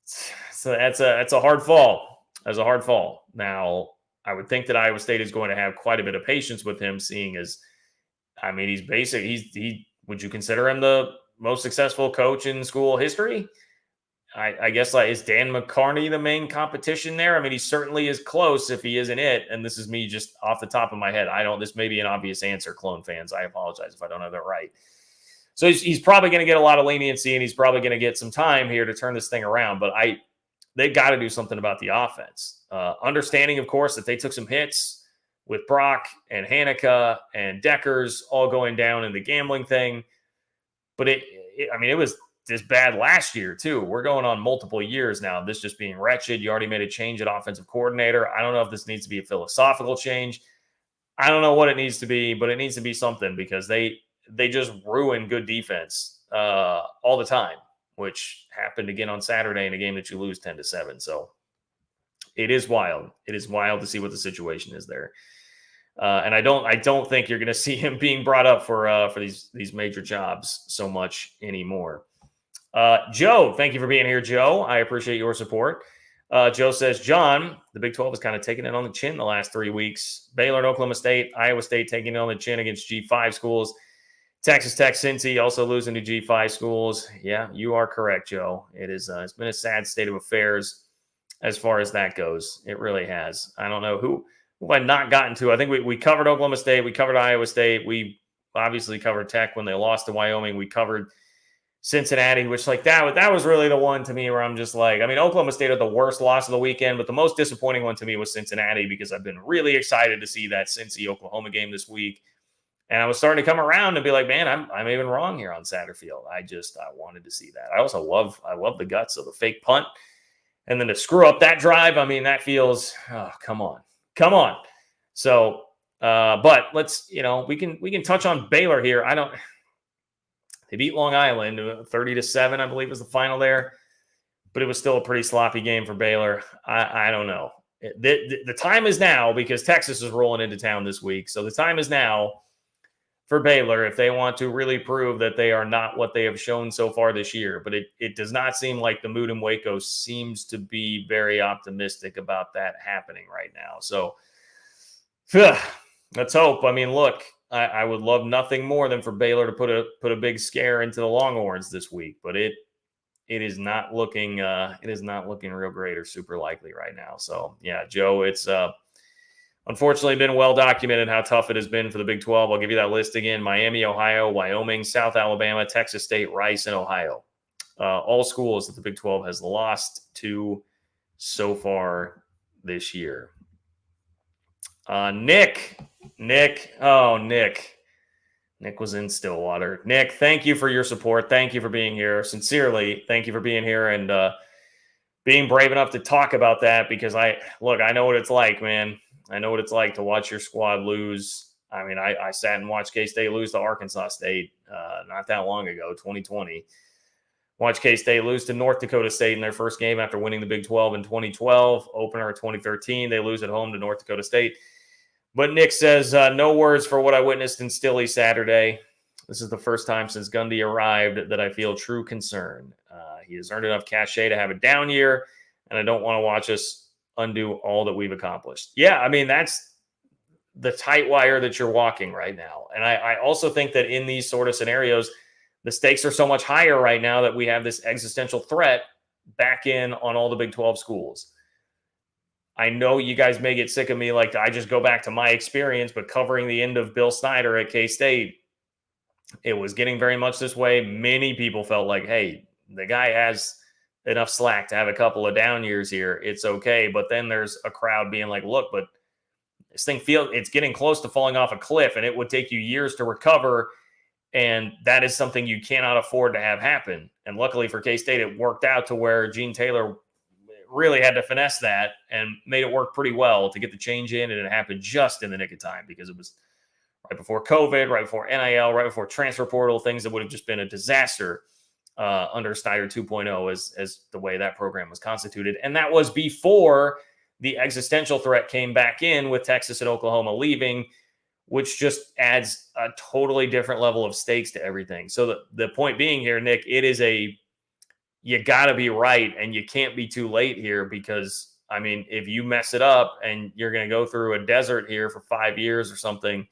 So that's a hard fall. That's a hard fall. Now, I would think that Iowa State is going to have quite a bit of patience with him, seeing as, I mean, he's basic. Would you consider him the most successful coach in school history? I guess, like, is Dan McCarney the main competition there? I mean, he certainly is close if he isn't it. And this is me just off the top of my head. This may be an obvious answer, Clone fans. I apologize if I don't have that right. So he's probably going to get a lot of leniency, and he's probably going to get some time here to turn this thing around. But they've got to do something about the offense. Understanding, of course, that they took some hits with Brock and Hanukkah and Deckers all going down in the gambling thing. But it was this bad last year too. We're going on multiple years now. This just being wretched. You already made a change at offensive coordinator. I don't know if this needs to be a philosophical change. I don't know what it needs to be, but it needs to be something, because they just ruin good defense all the time, which happened again on Saturday in a game that you lose 10-7. So it is wild. It is wild to see what the situation is there. And I don't think you're going to see him being brought up for these major jobs so much anymore. Joe, thank you for being here, Joe. I appreciate your support. Joe says, John, the Big 12 has kind of taken it on the chin the last 3 weeks. Baylor and Oklahoma State, Iowa State taking it on the chin against G5 schools. Texas Tech, Cincy also losing to G5 schools. Yeah, you are correct, Joe. It's been a sad state of affairs as far as that goes. It really has. I don't know who I've not gotten to. I think we covered Oklahoma State. We covered Iowa State. We obviously covered Tech when they lost to Wyoming. We covered Cincinnati, which, like, that was really the one to me where I'm just like, I mean, Oklahoma State had the worst loss of the weekend, but the most disappointing one to me was Cincinnati, because I've been really excited to see that Cincy-Oklahoma game this week. And I was starting to come around and be like, man, I'm even wrong here on Satterfield. I wanted to see that. I also love the guts of the fake punt. And then to screw up that drive, I mean, that feels, oh, come on. So, but let's, we can touch on Baylor here. They beat Long Island 30-7, I believe was the final there, but it was still a pretty sloppy game for Baylor. I don't know. The time is now, because Texas is rolling into town this week. So the time is now for Baylor if they want to really prove that they are not what they have shown so far this year. But it does not seem like the mood in Waco seems to be very optimistic about that happening right now. So let's hope. I mean, look, I would love nothing more than for Baylor to put a big scare into the Longhorns this week, but it is not looking real great or super likely right now. So yeah, Joe, it's unfortunately been well documented how tough it has been for the Big 12. I'll give you that list again: Miami, Ohio, Wyoming, South Alabama, Texas State, Rice, and Ohio. All schools that the Big 12 has lost to so far this year. Nick was in Stillwater. Nick, thank you for your support. Thank you for being here. Sincerely, thank you for being here and being brave enough to talk about that, because I know what it's like, man. I know what it's like to watch your squad lose. I mean, I sat and watched K-State lose to Arkansas State not that long ago, 2020. Watched K-State lose to North Dakota State in their first game after winning the Big 12 in 2012. Opener in 2013, they lose at home to North Dakota State. But Nick says, no words for what I witnessed in Stilly Saturday. This is the first time since Gundy arrived that I feel true concern. He has earned enough cachet to have a down year, and I don't want to watch us undo all that we've accomplished. Yeah, I mean, that's the tight wire that you're walking right now. And I also think that in these sort of scenarios, the stakes are so much higher right now that we have this existential threat back in on all the Big 12 schools. I know you guys may get sick of me, like, I just go back to my experience, but covering the end of Bill Snyder at K-State, it was getting very much this way. Many people felt like, hey, the guy has enough slack to have a couple of down years here. It's okay. But then there's a crowd being like, look, but this thing it's getting close to falling off a cliff, and it would take you years to recover. And that is something you cannot afford to have happen. And luckily for K-State, it worked out to where Gene Taylor really had to finesse that and made it work pretty well to get the change in. And it happened just in the nick of time, because it was right before COVID, right before NIL, right before transfer portal, things that would have just been a disaster under Snyder 2.0 as the way that program was constituted. And that was before the existential threat came back in with Texas and Oklahoma leaving, which just adds a totally different level of stakes to everything. So the point being here, Nick, you got to be right, and you can't be too late here because, I mean, if you mess it up and you're going to go through a desert here for 5 years or something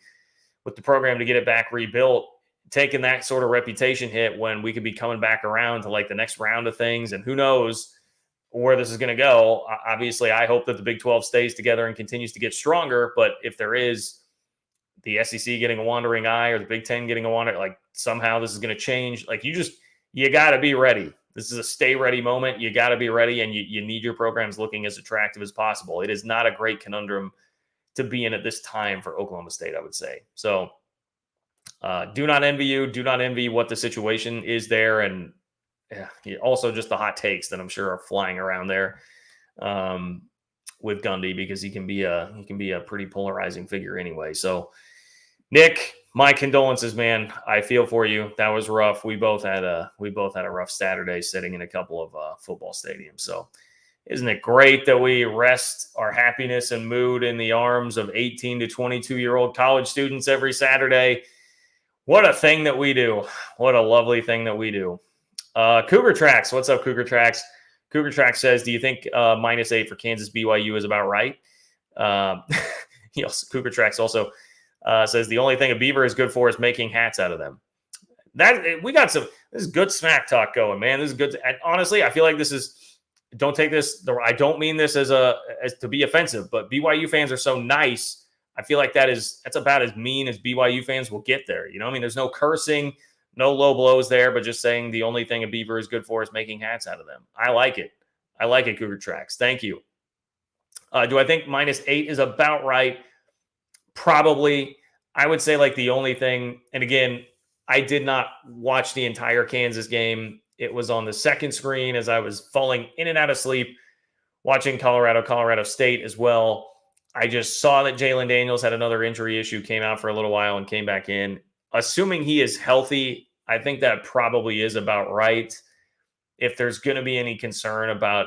with the program to get it back rebuilt, taking that sort of reputation hit when we could be coming back around to like the next round of things, and who knows where this is going to go. Obviously, I hope that the Big 12 stays together and continues to get stronger, but if there is the SEC getting a wandering eye or the Big 10 getting a wandering, like somehow this is going to change, like you got to be ready. This is a stay ready moment. You got to be ready, and you need your programs looking as attractive as possible. It is not a great conundrum to be in at this time for Oklahoma State, I would say. So do not envy you. Do not envy what the situation is there. And also just the hot takes that I'm sure are flying around there with Gundy, because he can be a pretty polarizing figure anyway. So Nick, my condolences, man. I feel for you. That was rough. We both had a rough Saturday sitting in a couple of football stadiums. So isn't it great that we rest our happiness and mood in the arms of 18 to 22-year-old college students every Saturday? What a thing that we do. What a lovely thing that we do. Cougar Tracks. What's up, Cougar Tracks? Cougar Tracks says, do you think -8 for Kansas BYU is about right? Cougar Tracks also says the only thing a Beaver is good for is making hats out of them. This is good smack talk going, man. This is good. And honestly, I feel like don't take this. I don't mean this as to be offensive, but BYU fans are so nice. I feel like that's about as mean as BYU fans will get there. You know, I mean, there's no cursing, no low blows there, but just saying the only thing a Beaver is good for is making hats out of them. I like it. I like it, Cougar Tracks. Thank you. Do I think -8 is about right? Probably. I would say like the only thing, and again, I did not watch the entire Kansas game. It was on the second screen as I was falling in and out of sleep, watching Colorado State as well. I just saw that Jalen Daniels had another injury issue, came out for a little while and came back in. Assuming he is healthy, I think that probably is about right. If there's going to be any concern about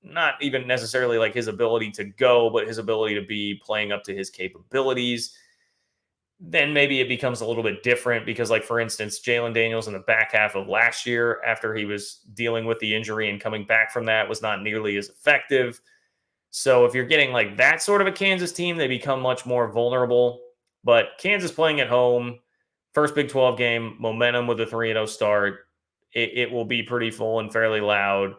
not even necessarily like his ability to go, but his ability to be playing up to his capabilities, then maybe it becomes a little bit different because, like, for instance, Jalen Daniels in the back half of last year, after he was dealing with the injury and coming back from that, was not nearly as effective. So if you're getting like that sort of a Kansas team, they become much more vulnerable. But Kansas playing at home, first Big 12 game, momentum with a 3-0 start, it will be pretty full and fairly loud.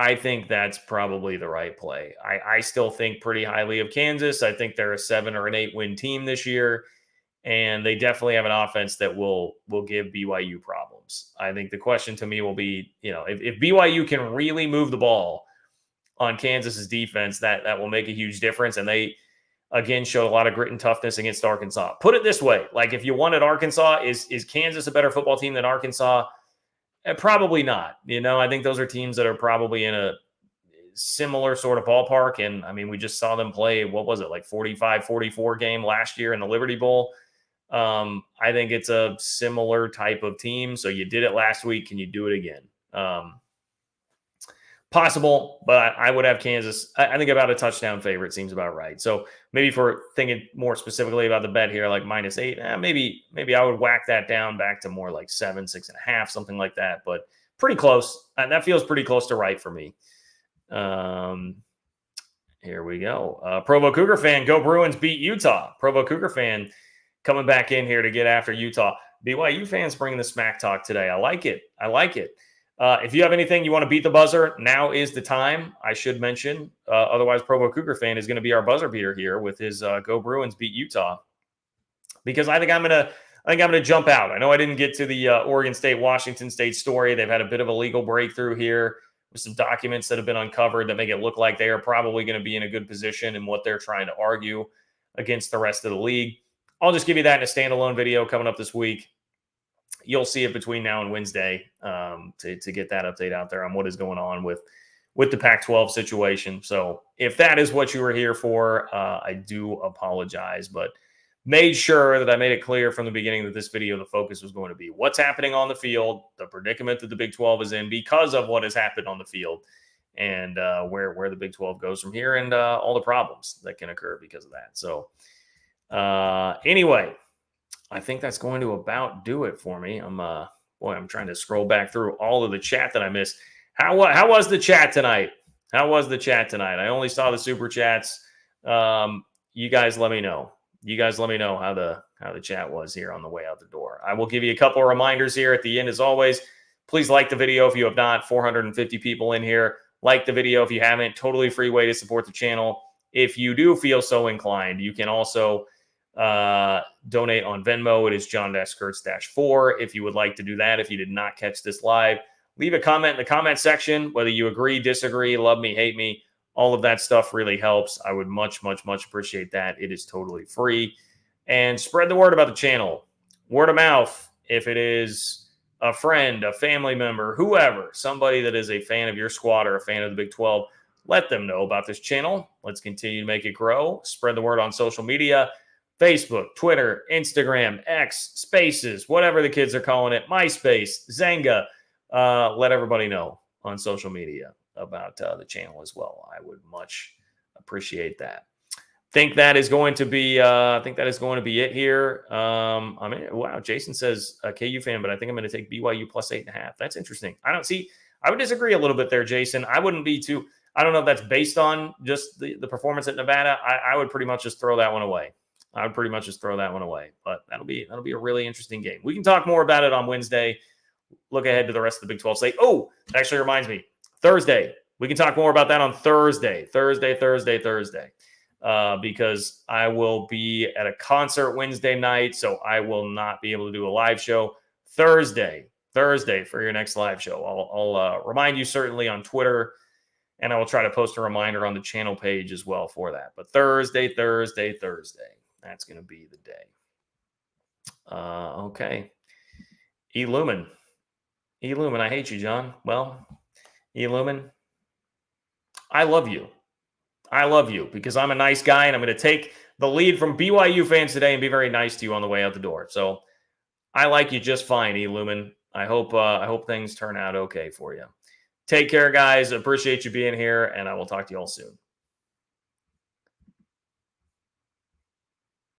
I think that's probably the right play. I still think pretty highly of Kansas. I think they're a 7 or an 8 win team this year, and they definitely have an offense that will give BYU problems. I think the question to me will be, if BYU can really move the ball on Kansas's defense, that will make a huge difference. And they, again, showed a lot of grit and toughness against Arkansas. Put it this way, like if you wanted Arkansas, is Kansas a better football team than Arkansas? Probably not. I think those are teams that are probably in a similar sort of ballpark. And I mean, we just saw them play, what was it, like 45-44 game last year in the Liberty Bowl. I think it's a similar type of team. So you did it last week. Can you do it again? Possible, but I would have Kansas. I think about a touchdown favorite seems about right. So maybe for thinking more specifically about the bet here, like -8, maybe I would whack that down back to more like 7, 6.5, something like that. But pretty close. That feels pretty close to right for me. Here we go. Provo Cougar fan, go Bruins beat Utah. Provo Cougar fan coming back in here to get after Utah. BYU fans bringing the smack talk today. I like it. If you have anything you want to beat the buzzer, now is the time. I should mention. Otherwise, Provo Cougar fan is going to be our buzzer beater here with his "Go Bruins beat Utah," because I think I'm gonna jump out. I know I didn't get to the Oregon State Washington State story. They've had a bit of a legal breakthrough here with some documents that have been uncovered that make it look like they are probably going to be in a good position in what they're trying to argue against the rest of the league. I'll just give you that in a standalone video coming up this week. You'll see it between now and Wednesday to get that update out there on what is going on with the Pac-12 situation. So if that is what you were here for, I do apologize. But made sure that I made it clear from the beginning that this video, the focus was going to be what's happening on the field, the predicament that the Big 12 is in because of what has happened on the field, and where the Big 12 goes from here, and all the problems that can occur because of that. So anyway, I think that's going to about do it for me. I'm trying to scroll back through all of the chat that I missed. How was the chat tonight? How was the chat tonight? I only saw the super chats. You guys let me know. You guys let me know how the chat was here on the way out the door. I will give you a couple of reminders here at the end, as always. Please like the video if you have not. 450 people in here. Like the video if you haven't. Totally free way to support the channel. If you do feel so inclined, you can also donate on Venmo. It is John-Kurtz-4 if you would like to do that. If you did not catch this live, leave a comment in the comment section, whether you agree, disagree, love me, hate me. All of that stuff really helps. I would much, much, much appreciate that. It is totally free. And spread the word about the channel. Word of mouth. If it is a friend, a family member, whoever, somebody that is a fan of your squad or a fan of the Big 12, let them know about this channel. Let's continue to make it grow. Spread the word on social media. Facebook, Twitter, Instagram, X, Spaces, whatever the kids are calling it, MySpace, Zanga. Let everybody know on social media about the channel as well. I would much appreciate that. Think that is going to be it here. I mean, wow, Jason says a KU fan, but I think I'm going to take BYU plus 8.5. That's interesting. I would disagree a little bit there, Jason. I wouldn't be too. I don't know if that's based on just the performance at Nevada. I would pretty much just throw that one away. But that'll be a really interesting game. We can talk more about it on Wednesday. Look ahead to the rest of the Big 12 slate. Oh, that actually reminds me. Thursday. We can talk more about that on Thursday. Because I will be at a concert Wednesday night, so I will not be able to do a live show. Thursday for your next live show. I'll remind you certainly on Twitter, and I will try to post a reminder on the channel page as well for that. But Thursday. That's going to be the day. Okay. Elumen, I hate you, John. Well, Elumen, I love you. Because I'm a nice guy, and I'm going to take the lead from BYU fans today and be very nice to you on the way out the door. So I like you just fine, Elumen. I hope things turn out okay for you. Take care, guys. Appreciate you being here, and I will talk to you all soon.